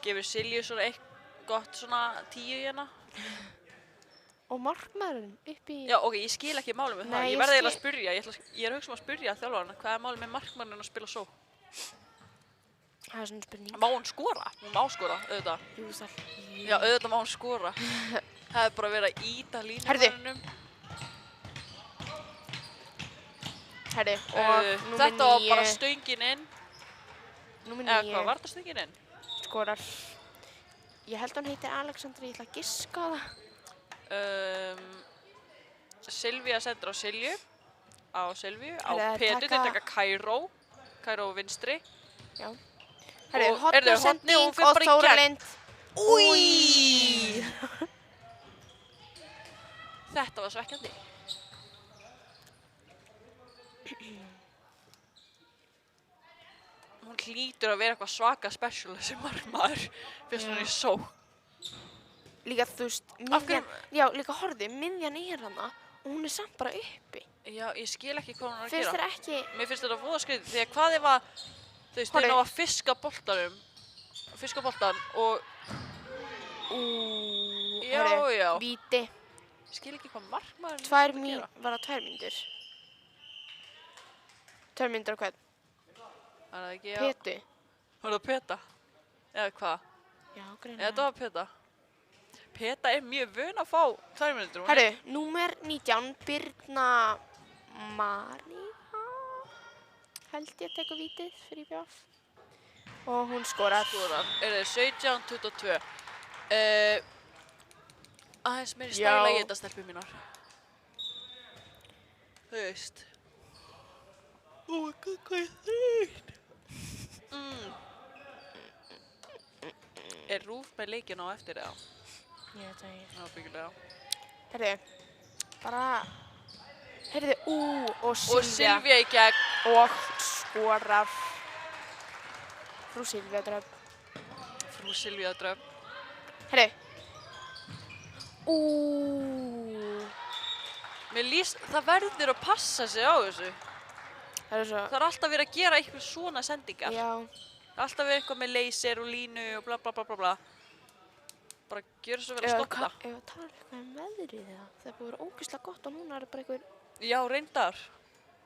Gefur Silju svona eitt gott svona 10 hérna. Og markmaðurinn upp í... Já, ok, ég skil ekki málið með það. Nei, Ég ég verði eiginlega að skil- spyrja. Ég er að hugsa um að spyrja þjálfarana. Hvað er málið með markmanninn að spila svo? Það er svona spurning. Má hún skora? Hún má skora, auðvitað. Jú, það. Já, auðvitað má hún skora. Það er bara verið að íta línumannunum. Herri, og númer 9. Þetta var bara stöngin inn. Númer Eða 9 hvað, var þetta stöngin inn? skorar. Ég held hann heitir Alexander, ég ætla að giska á það. Silvía sendur á Silju. Á Silvíu. Á Herri, Petur, taka- þeir taka Kairó. Kairó vinstri. Já. Herri, Og- hotna heyrðu, hornið og sending hún og fer bara í Þóra gegn. Lind. Új! Þetta var svekkjandi. Hún hlýtur að vera eitthvað svaka special þessi markmaður. Fyrst hún er í sók. Líka, þú veist, Af miðjan, hverju- já, líka horfðu, miðjan er hana og hún er samt bara uppi. Já, ég skil ekki hvað hún er að Finnst gera. þér ekki, Mér finnst þetta voða skrítið, því að hvað ef að, þú veist, þeir Horfðu. ná að fiska boltan og, Já, herri, já. víti, ég skil ekki hvað markmaðurinn var er að gera. það 2 mínútur? 2 mínútur á hvern? Er það ekki, já. Pétu? Var það Peta? Eða hvað? Já, Eða greinilega. þetta var Peta? Peta er mjög vön að fá 2 mínútur. Herru, númer 19, Birna María, held ég tekur vítið fyrir BF. Og hún skorar. Skorar. Er það 17-22. Aðeins meiri Já. stæla í þetta stelpur mínar. Þú veist. Oh my god, hvað er þreytt? Er Rúf með leikinn á eftir eða? Ég veit það ekki. Já, byggilega. Herru, bara, herru, og Og Silvía. Silvía í gegn. Og skorar. Frú Silvía dröf. Frú Silvía Dröfn. Herru. Mér líst, það verður að passa sig á þessu. Það er svo, Það er alltaf verið að gera eitthvað svona sendingar. já. Það er alltaf verið eitthvað með laser og línu og bla bla bla bla bla. Bara gjör svo verið að stoppa. Ef við tala eitthvað um veðrið það. Það er búið að vera ógeðslega gott og núna er bara einhver, Já, reyndar.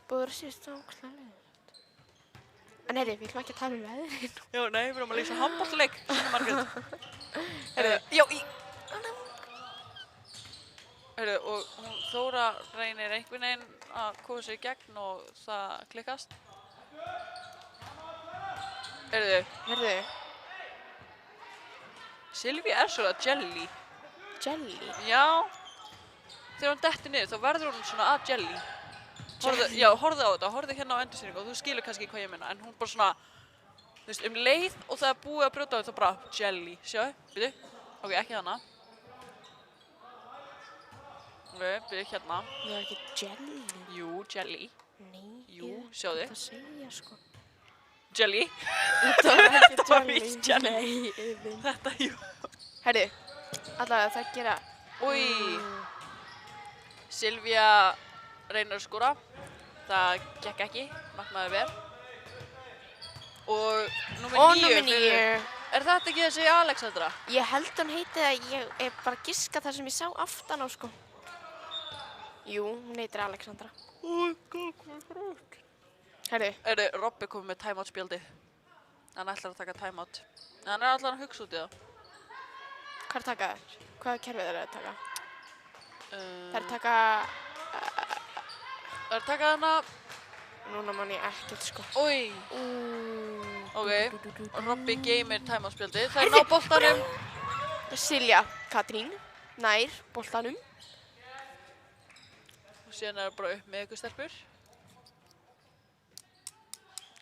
búið að vera síðust það ógeðslega leiðilegt. En herri, við ætlum ekki að tala um veðrið nú. Já, nei, við erum að lýsa handballleik, svona Margrét. Já, Heyrðu, og Þóra reynir einhvern veginn að koma sér í gegn og það klikkast. Heyrðu, Herri, Silvía er svona jelly. jelly. Já, þegar hún dettur niður þá verður hún svona að jelly. Horfðu á þetta, horfðu hérna á endursýningu og þú skilur kannski hvað ég meina, en hún bara svona, þú veist, leið og það er búið að brjóta á þetta bara jelly. Sjáðu, byrju, ok, ekki hana. Ok, byrju hérna. Það er ekki jelly. Jú, jelly. Nei, Jú, sjáðu. Það segja sko. Jelly. Það var ekki Þetta var víst jelly. Nei, yfir. Þetta, jú. Herri, allavega það gera. Új, Silvía reynir að skora. Það gekk ekki, markmaður vel. Og Og númer 9 númer 9. Er þetta ekki þessi Alexandra? Ég held hann heiti það, ég er bara að giska það sem ég sá aftan á sko. Jú, hún heitir Alexandra. Herri, Robby komið með timeout spjaldið. Hann ætlar að taka timeout. Hann er allar að hugsa út í það. hvað er að taka þér? Hvaða kerfið er að taka? Það er að taka, Það er að taka hana. núna man ég ekkert sko. Új, ok. Robby geymir timeout spjaldið. Það er Heyrðu, ná boltanum. Silja, Katrín, nær, boltanum. Og síðan er það bara upp með ykkur stelpur.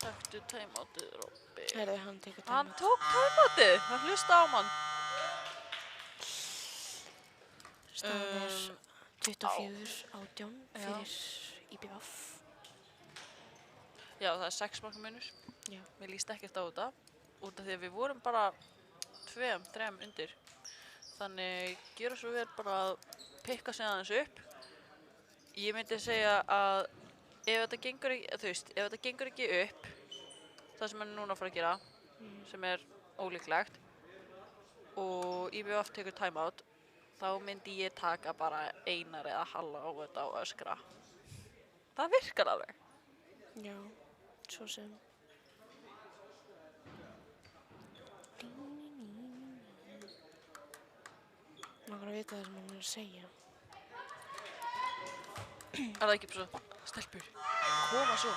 Taktu timeoutið, Robby. Herri, hann tekur Hann tíma. tók timeoutið. Hann hlusta á mann. Staðan er 24-18 Já. fyrir IBF. Já, það er 6 marka munur. Já. Mér líst ekkert á þetta. Út af því að við vorum bara 2-3 undir. Þannig gera svo vel bara að pikka sig aðeins upp. Ég myndi segja að ef þetta gengur ekki, þú veist, ef þetta gengur ekki upp, það sem hann er núna að fara að gera, sem er ólíklegt, og IBF tekur timeout, þá þá myndi ég taka bara Einar eða Halla á þetta og öskra. Það virkar alveg. Já, svo sem. Langar að vita það sem hann er að segja. Er það ekki bara svo, stelpur, koma svo.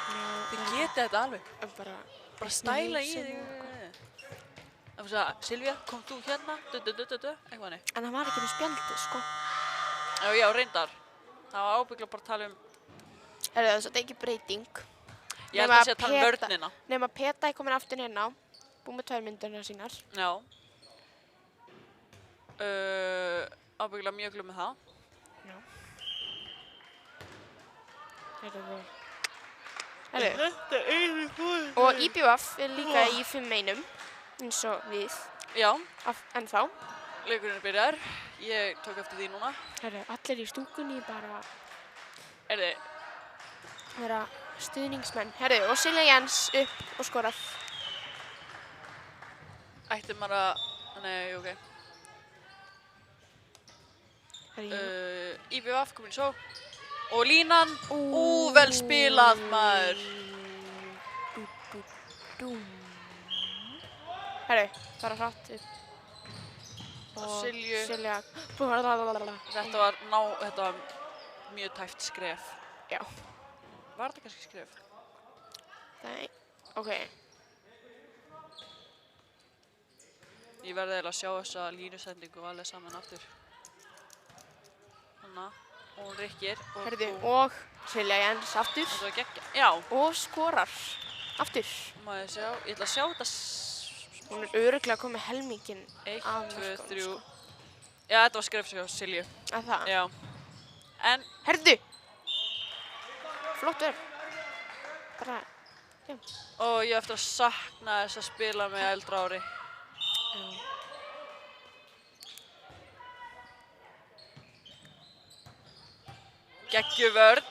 Já, Þið getið þetta alveg. bara Stæla í sem þig. og eitthvað. Það var svo, Silvía, kom þú hérna, eitthvað hannig. En hann var ekki með spjaldið, sko. Já, reyndar. Það var ábyggla bara að tala um, Herðu, það er ekki breyting. ég held að sé að tala um vörnina. Nema Peta er komin aftur hérna. Búið með 2 myndurnar sínar. Já. Ábyggla mjög glöð með það. Já. Herðu. Og IBVF er líka í 5 einum. Eins og við. Já, Ennþá. leikurinn byrjar. Ég tók eftir því núna. Herðu, allir í stúkunni bara Erði, vera stuðningsmenn. Herðu, og Silja Jens upp og skorar. ætti maður að, nei, ok. Herðu, IBVF komin í sókn. Og línan, vel spilað maður. Herðu, bara hratt upp. Og Silju. Silja. Þetta var mjög tæft skref. Já. Var þetta kannski skref? Nei, ok. Ég verði eiginlega að sjá þessa línusendingu alveg saman aftur. Hanna, og hún rykkir. Herðu, og Silja Jens aftur. Þetta var geggja. Já, Og skorar. Aftur. má ég sjá. Ég ætla að sjá þetta. Hún er örugglega komið helminginn 1, af 2, mörkunum, 3. sko. Já, þetta var skref hjá Silju. Að það? Já. En, Herðu! Flottur. Bara, og ég á eftir að sakna þess að spila með eldra ári. já. Geggjuvörn.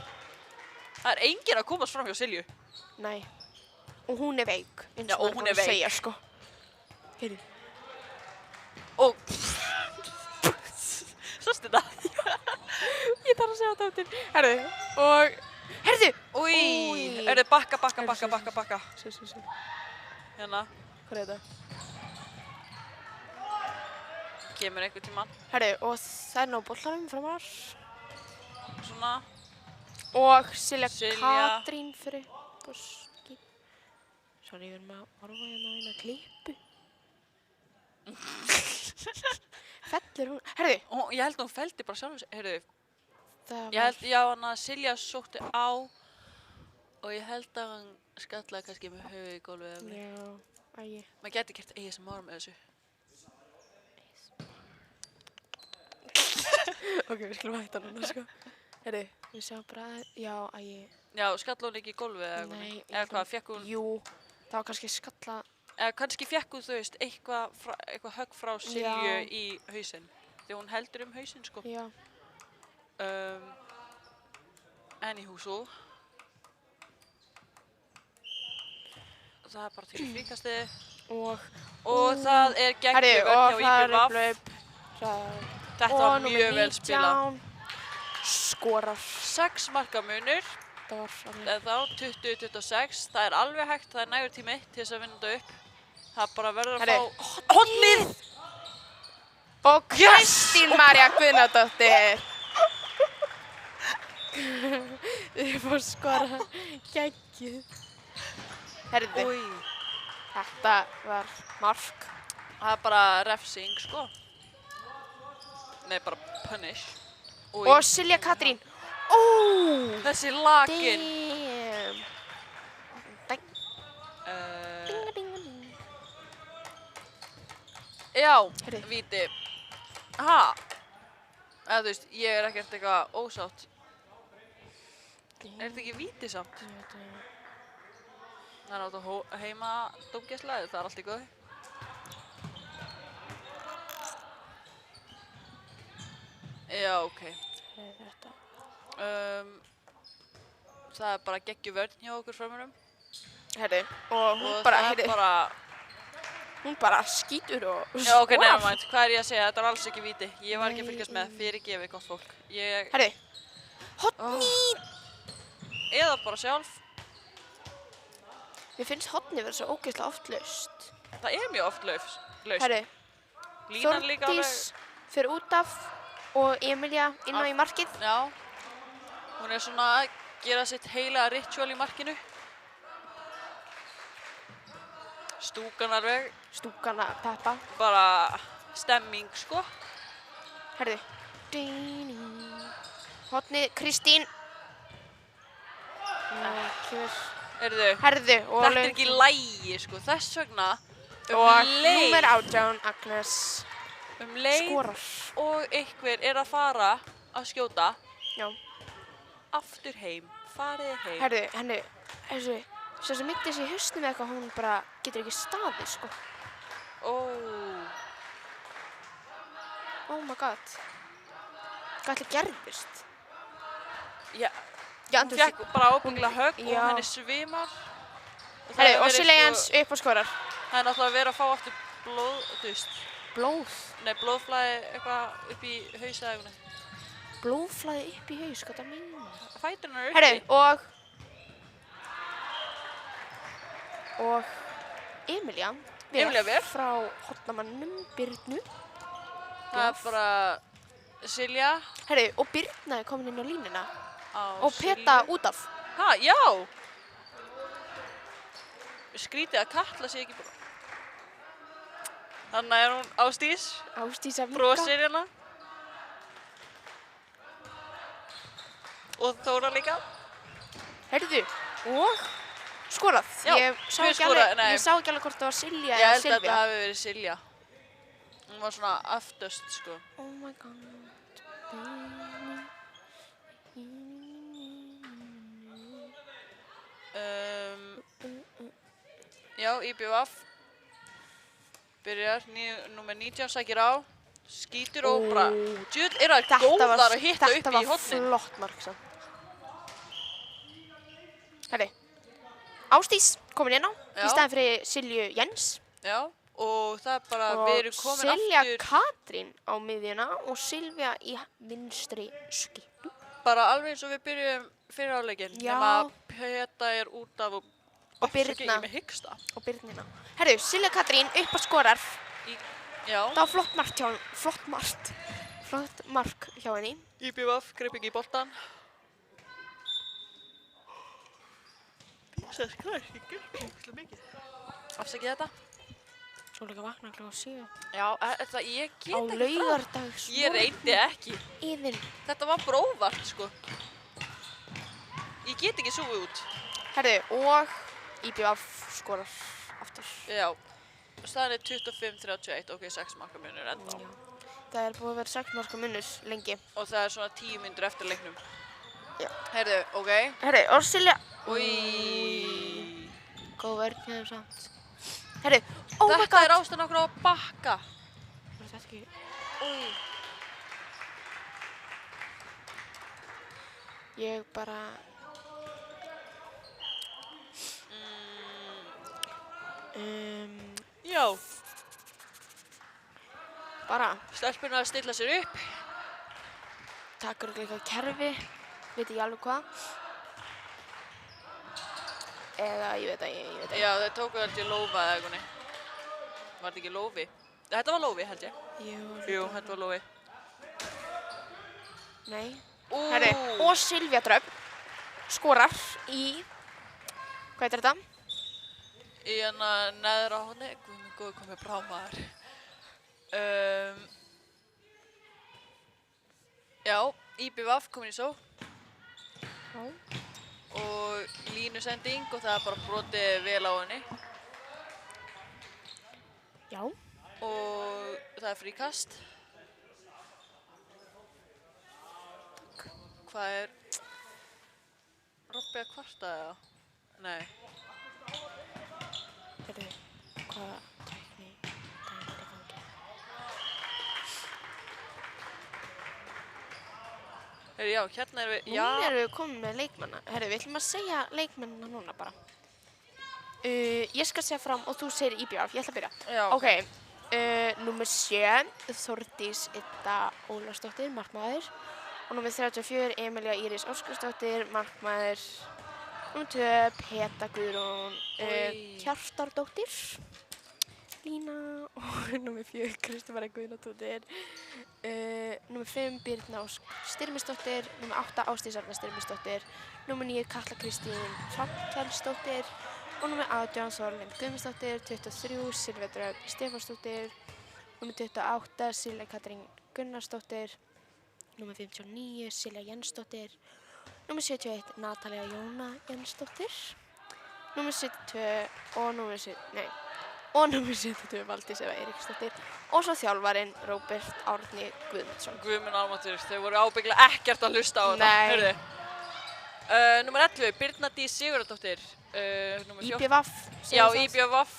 Það er enginn að komast fram hjá Silju. Nei. Og hún er veik. Eins Já, og maður hún búin er að veik. segja, sko. Heyrðu. Og... Sástu þetta? Ég þarf að segja þetta aftur. Herðu, og... Herðu! Új, Új. er þið bakka. Svo. Hérna, Hvað er þetta? kemur einhvern tímann. Herðu, og það er ná bollanum framar. Svona, Og Silja Silja. Katrín fyrir boski. Sorry, við erum að horfa hérna á eina klippu. Fellur hún. Herðu, og ég held að hún felldi bara sjálf sig. Heyrðu, það ég held, já, hann að Silja sótti á og ég held að hann skallaði kannski með höfuð í gólfið eða eitthvað. Já, ægi. Maður geti gert ASMR með þessu. Ok, við skulum hætta núna, sko. Herðu, við sjáum bara, já, ægi. Já, skalla hún ekki í gólfið eða eitthvað. Nei. Eða hvað, fekk hún, Jú, það var kannski skalla. eða kannski fekk hún, þú veist, eitthvað högg frá Silju Já. í hausinn. Þegar hún heldur hausinn, sko. Já. Anywho, svo. Það er bara til fríkastið. Og það er Herðu, geggjuvörn og hjá það er IBVF. upplaup. Þetta var mjög vel spilað. Skorar. 6 marka munur, Það var alveg. eða þá 20-26. Það er alveg hægt, það er nægur tími til þess að vinna þetta upp. Það bara verður að Herðu, fá hornið! Og Kristín Marja Guðnadóttir. Ég fór skora geggjuð. Herðu, Új, þetta var mark. það er bara refsing, sko. Nei, bara punish. Új, Og Silja Katrín. Ó, þessi lakin. damn. Já, Herðu. víti. Ha? Eða þú veist, ég er ekkert eitthvað ósátt. Er þetta ekki víti samt? Það er náttúrulega heima dómgæsla, það er allt í góði. Já, ok. Þetta. Það er bara geggjuvörn hjá okkur framurum. Herðu, og hún Og bara, það er heyrðu, bara, Hún bara skýtur og Já, ok, nevermind. Hvað er ég að segja? Þetta var alls ekki víti. Ég var ekki að fylgjast með. Fyrirgefið, gott fólk. Herri, hotni! Eða bara sjálf. Mér finnst hotni vera svo ógeðslega oft laust. Það er mjög oft laust. Herri, Línan líka alveg. Þórdís fyrir út af og Emilía inn á í markið. Já. Hún er svona að gera sitt heilaga ritual í markinu. Stúkan alveg. Stúkan að peppa. Bara stemming, sko. Herri. Hotni, Kristín. Herðu, Herðu. þetta er ekki lægi, sko. Þess vegna, og númer 18, Agnes. Leið skorar. Og einhver er að fara að skjóta. Já. Aftur heim. Farið heim. Herðu, henni, svo sem myndi þessi í hausnum eða eitthvað, hún bara getur ekki staðið, sko. Oh my god. Hvað ætli gerðist? Já, Já, hún fekk bara ábyggilega högg og já. henni svimar. Herðu, og Silja upp og skorar. Það er náttúrulega verið að fá aftur blóð, þú veist. Blóð? Nei, blóðflæði eitthvað upp í hausa eða eitthvað. Blóðflæði upp í haus, hvað það meina? Fæturinn er uppi. Herðu, og Emilía Ver frá hotnamannum Birnu. Það er bara Silja. Herðu, og Birna er komin inn á línuna. Og Silju. Peta út af. Ha, já! Skrítið að Katla sé ekki bara. Þannig er hún Ásdís. Ásdís að Brosir hérna. Og Þóra líka. Herðu, og skorað. Já, Ég sá hver ekki skoraði? alveg, Nei. ég sá ekki alveg hvort það var Silja Ég eða held að þetta Silvía. hafi verið Silja. Hún var svona aftast, sko. Oh my god. Já, IBVF. Byrjar, númer 19 sækir á. Skítur og bara, djöfull er það góðar að hitta upp í Þetta var hornin. flott mark samt. Herri, Ásdís komin inn á, Já. í staðinn fyrir Silju Jens. Já, og það er bara, Og við erum komin Silja aftur. Katrín á miðjuna og Silvía í vinstri skítu. Bara alveg eins og við byrjum fyrir áleikinn. Já. Nema Peta er út af og Birna. Ég með hyggsta. Og Birnina. Herru, Silja Katrín upp að skorar. Já. Það var flott mark hjá henni. Flott mark hjá henni. IBVF greip ekki í boltan. Jesus Christ, ég greip ekki mikið. Afsakið þetta. Svo líka vakna klokkan 7. Já, þetta, ég get Á ekki það. laugardags. Ég reyndi ekki. Yfir. Þetta var bara óvart, sko. Ég get ekki súið út. Herru, og IBVF skorar aftur. Já. Staðan er 25-31, ok, 6 marka munur ennþá. Já. Það er búið að vera 6 marka munur lengi. Og það er svona 10 mínútur eftir leiknum. Já. Heyrðu, ok. Herru, og Silja. Új. Góð vörn hjá þeim samt. Herru, oh my Þetta god. er ástæðan okkur á að bakka. Var þetta ekki? Új. Ég bara... Já. Bara Stelpurnar að stilla sér upp. takar líka kerfi, veit ekki alveg hvað. Eða ég veit ekki. Já, þeir tóku held ég lófa eða eitthvað. Var þetta ekki lófi? Þetta var lófi, held ég. Jú, þetta var lófi. Nei. Ú. Herri, og Silvía Dröfn skorar í, hvað heitir þetta? Í hérna neðra honni. Guð minn góður, hvað með brámaður. Já, IBVF komin í sókn. Já. Og línusending og það er bara brotið vel á henni. Já. Og það er fríkast. Hvað er... Robbi að kvarta eða? Nei. Herri, hvaða tækni er í gangi? Herri, já, hérna erum við... Núna erum við komin með leikmanna. Herri, við ætlum að segja leikmennina núna bara. Ég skal segja fram og þú segir IBF. Ég ætla að byrja. Já. Ok, númer 7, Þórdís Idda Ólafsdóttir, markmaður. Og númer 34, Emilía Íris Óskarsdóttir, markmaður. Númer 2, Peta Guðrún Hjartardóttir, Lína. Og númer 4, Kristófara Guðnadóttir. Númer 5, Birna Ósk Styrmisdóttir. Númer 8, Ásdís Arna Styrmisdóttir. Númer 9, Katla Kristín Hrafnkelsdóttir. Og númer 18, Þorlind Guðmundsdóttir. 23, Silvía Dröfn Stefánsdóttir. Númer 28, Silja Katrín Gunnarsdóttir. Númer 59, Silja Jensdóttir. Númer 71, Natalía Jóna Jensdóttir. Númer 72 og númer 72, Valdís Eva Eiríksdóttir. Og svo þjálfarinn, Róbert Árni Guðmundsson. Guðmund almáttugur, þau voru ábyggilega ekkert að hlusta á þetta. Nei. Heyrðu. Númer 11, Birna Dís Sigurðardóttir. Númer 14. IBVF. Já, IBVF.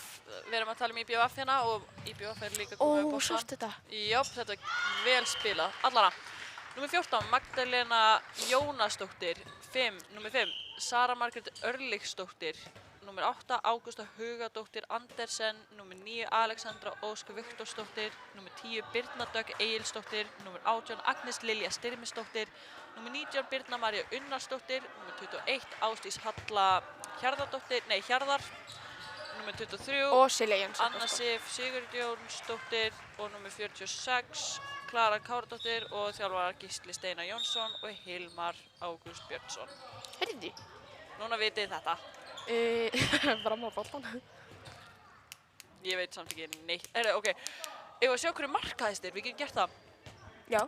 Við erum að tala um IBVF hérna og IBVF er líka komið upp á Ó, sástu þetta? Já, þetta er vel spilað. Allana. Númer 14, Magdalena Jónasdóttir. Númer 5, Sara Margrét Örlygsdóttir. Númer 8, Ágústa Hugadóttir Andersen. Númer 9, Alexandra Ósk Viktorsdóttir. Númer 10, Birna Dögg Egilsdóttir. Númer 18, Agnes Lilja Styrmisdóttir. Númer 19, Birna María Unnarsdóttir. Númer 21, Ásdís Halla Hjarðar. Númer 23, Og Silja Jensdóttir. Anna Sif Sigurjónsdóttir. Og númer 46, Klara Káradóttir og þjálfarar Gísli Steinar Jónsson og Hilmar Ágúst Björnsson. Heyrðu. Núna vitið þið þetta. Fram á boltan. Ég veit samt ekki neitt. Ok, ég var að sjá hverju markahæstir, við getum gert það. Já.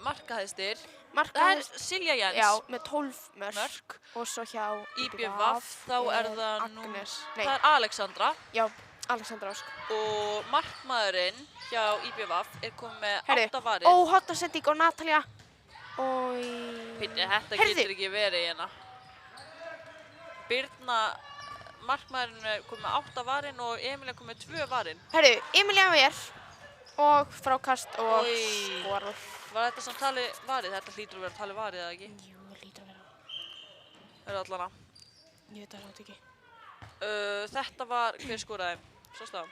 Markahæstir, það Markaðir. er Silja Jens. Já, með 12 mörk. Og svo hjá IBVF, þá er það Agnes. það er Alexandra. Já, Alexandra Ósk. Og markmaðurinn hjá IBVF er komið með 8 varir. Ó, hotnasending og Natalía. Þetta getur ekki verið hérna. Birna, markmaðurinn er komið með 8 varin og Emilía komið með 2 varin. Herru, Emilía Ver og frákast og skorar. Var þetta samt talið varið? Þetta hlýtur að vera talið varið, eða ekki? Jú, það hlýtur að vera. Það er allana. Ég veit það rátt ekki. Þetta var, hver skoraði? Sástu það?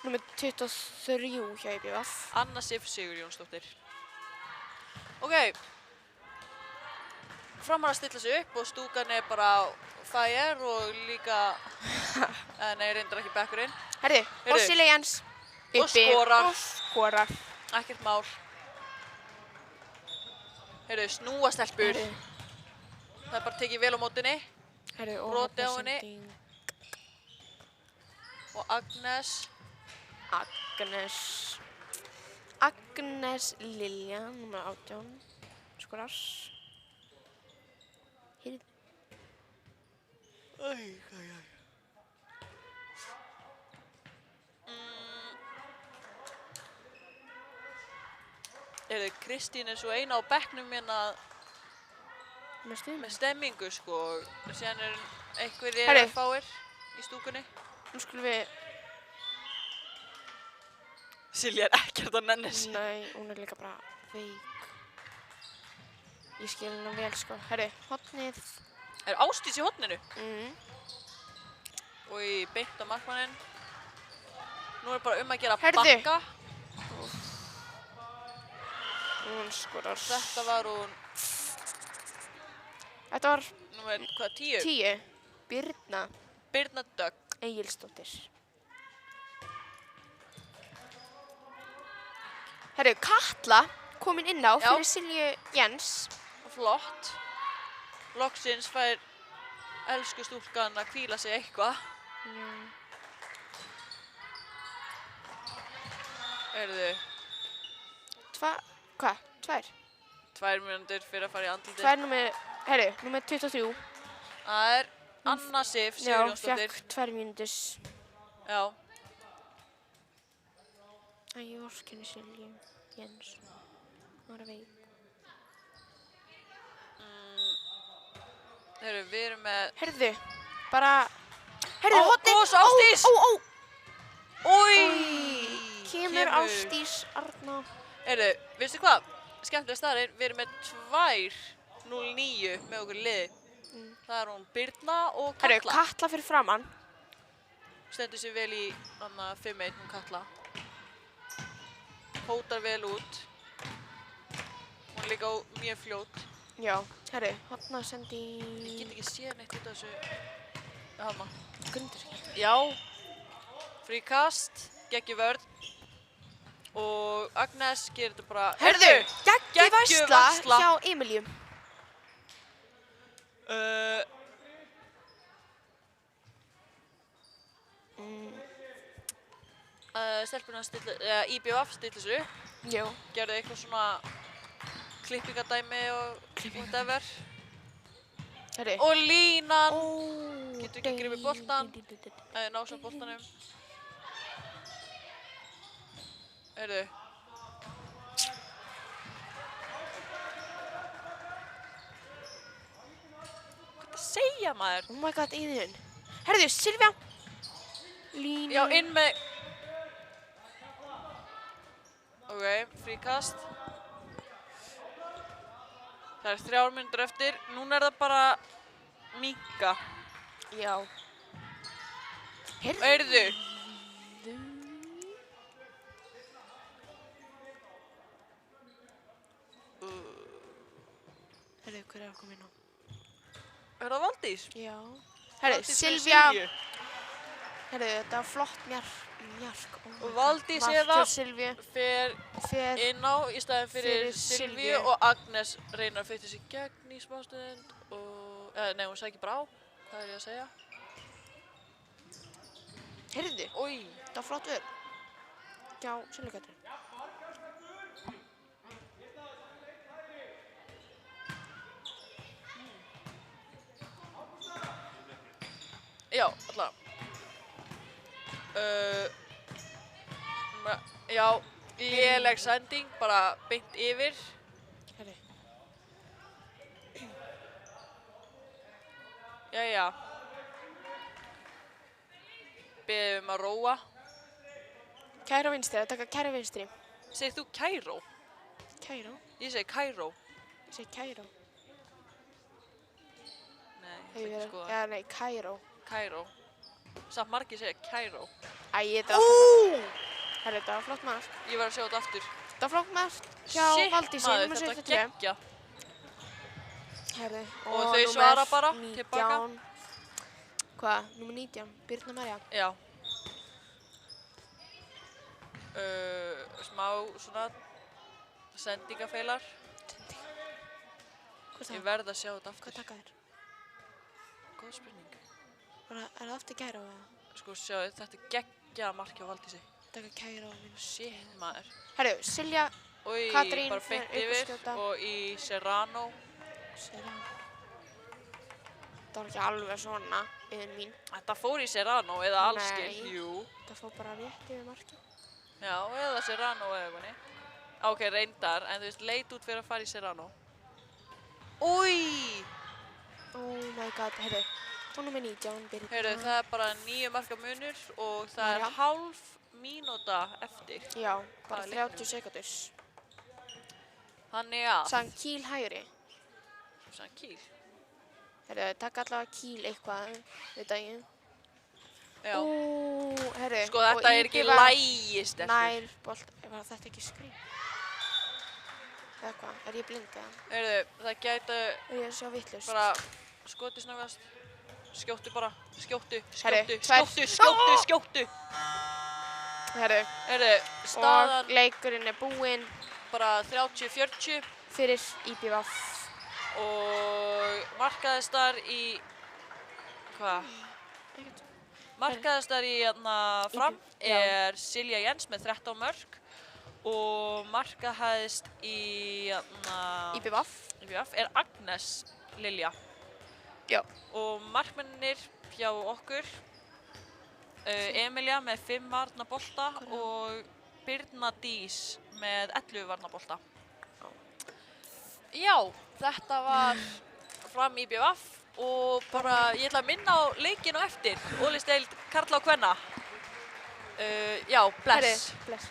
Númer 23 hjá IBVF. Anna Sif Sigurjónsdóttir. Ok. Framar að stilla sig upp og stúkan er bara fire og líka, nei, reyndar ekki bekkurinn. Herru, og Silja Jens. Og skorar. Og skorar. Ekkert mál. Heyrðu, snúa stelpur. Það er bara tekið vel á mótinni. Herru, og Brotið á henni. hotnasending. Og Agnes. Agnes Lilja, númer 18. Skorar. Heyrðu. Heyrðu, Kristín er svo eina á bekknum hérna Með stuðum. með stemmingu, sko. Og síðan er einhverjir Herru. fáir í stúkunni. Nú skulum við... Silja er ekkert að nenni sig. Nei, hún er líka bara veik. Ég skil hennar vel, sko. Herru, hotnið. Er Ásdís í horninu? Og í beint á markmanninn. Nú er bara að gera Heyrðu. bakka. Hún skorar. Þetta var hún, Þetta var númer, hvað, 10? 10. Birna Birna Dögg. Egilsdóttir. Herru, Katla komin inn á Já. fyrir Silju Jens. Flott. Loksins fær elsku stúlkan að hvíla sig eitthvað. Heyrðu, Hvað? 2? 2 mínútur fyrir að fara í andlitið. 2 númer, herru, númer 23. Það er Anna Sif Já, Sigurjónsdóttir. fekk 2 mínútur. Já. Æ, ég ork henni Silju Jens. Það var veik. Heyrðu, við erum með... Herðu, bara... Herðu, Ó, gos, Ásdís! Új! Kemur Ásdís Arna. Heyrðu, veistu hvað? Skemmtilega staðarinn, við erum með 2:09 með okkur liði. Það er hún Birna og Katla. Herðu, Katla fyrir framann. stendur sér vel í 5-1, hún Katla. Hótar vel út. Hún er líka mjög fljót. Já, herru, hotna sendi Ég get ekki séð neitt út af þessu. Hanna. Grundir ekki. Já. Fríkast, geggjur vörn. Og Agnes gerir þetta bara... Herðu, geggjur geggjuð varsla varsla. hjá Emilíu. Stelpuna IBF stillir sig upp. Já. Gerðu eitthvað svona klippingadæmi og whatever. Herru. Og línan. Ó, Getur ekki gripið boltann. Ná svo boltanum. Heyrðu. Hvað það segja maður? Oh my god, Íðun. Herðu, Silvía. Línu. Já, inn með... Ok, fríkast. Það er 3 mínútur eftir. Núna er það bara minnka. Já. Heyrðu. Herðu, hver er að koma inn á? Er það Valdís? Já. Herðu, Valdís fyrir Silvía. Silvíu. Herðu, þetta var flott mjark. Og Valdís Mark eða hjá Silvíu. fer inn á í staðinn fyrir Fyrir Silvíu Silvíu. og Agnes reynar að fyrta sig gegn í smástund og... Nei, hún sækir bara á. Hvað er ég að segja? Heyrðu, Ói. þetta var flott vörn. Hjá Silvíu. Já, allavega. Já, léleg sending, bara beint yfir. Herðu. Jæja. Beðum að róa. Kæra vinstri, að taka kæra vinstri. Segir þú Kæró? Kæró? Ég segi Kæró. Ég segi Kæró. Nei, Hefur ekki verið, skoða. já, nei, Kæró. Kæró. Samt margir segja Kæró. Æ, þetta var flott. Herru, þetta var flott mark. Ég var að sjá þetta aftur. Þetta var flott mark hjá Valdísi, maður, nummer þetta 72. geggja. Herru, Og þau númer svara bara 19. tilbaka. Hvað? Númer 19, Birna María. Já. Smá svona sendingafeilar. Hvað Ég það? verð að sjá þetta Hvað aftur. taka þér? Góð spurning. Er það aftur Kæró eða? Sko, sjáu, þetta er geggjað mark hjá Valdísi. Taka Kæró. Shit, maður. Herru, Silja Og Katrín bara fer beint upp að yfir skjóta. og í Serrano. Serrano. Það var ekki alveg svona, yfir mín. Þetta fór í Serrano eða Alskir. Nei. Jú. Það fór bara rétt yfir markið. Já, eða Serrano eða eitthvað. Ok, reyndar, en þú veist, leit út fyrir að fara í Serrano. Új! Oh my god, herru. Og númer 19, Birna. Heyrðu, það er bara 9 marka munur og það er Já. hálf mínúta eftir. Já, bara Hvað er leiknum? 30 sekúndur. Þannig að... Sann Kíl hægri. Sann Kíl. Herru, taka allavega Kíl eitthvað við daginn. Já. Herru. Sko, þetta er ekki lægi, stelpur. Nær bolt, var þetta ekki skrín? Eða hvað, er ég blind eða? Heyrðu, það gæti Er ég að sjá vitlaust? bara skotið snöggast. Skjóttu bara. Skjóttu, Herru, skjóttu, tvær. skjóttu, skjóttu. Herru, Heyrðu, og staðan leikurinn er búinn bara 30-40 fyrir IBVF. og markaðistar í... Hvað? Ekkert. Markaðistar í fram Já. er Silja Jens með 13 mörk og markahæðist í IBVF. IBF er Agnes Lilja. Já. Og markmennir hjá okkur Emilia með 5 varna bolta og Birna Dís með 11 varna bolta. Já, þetta var fram IBF og bara ég ætla að minna á leikinn á eftir. Ólisteild Karla og Kvenna. Já, bless. Herru, bless.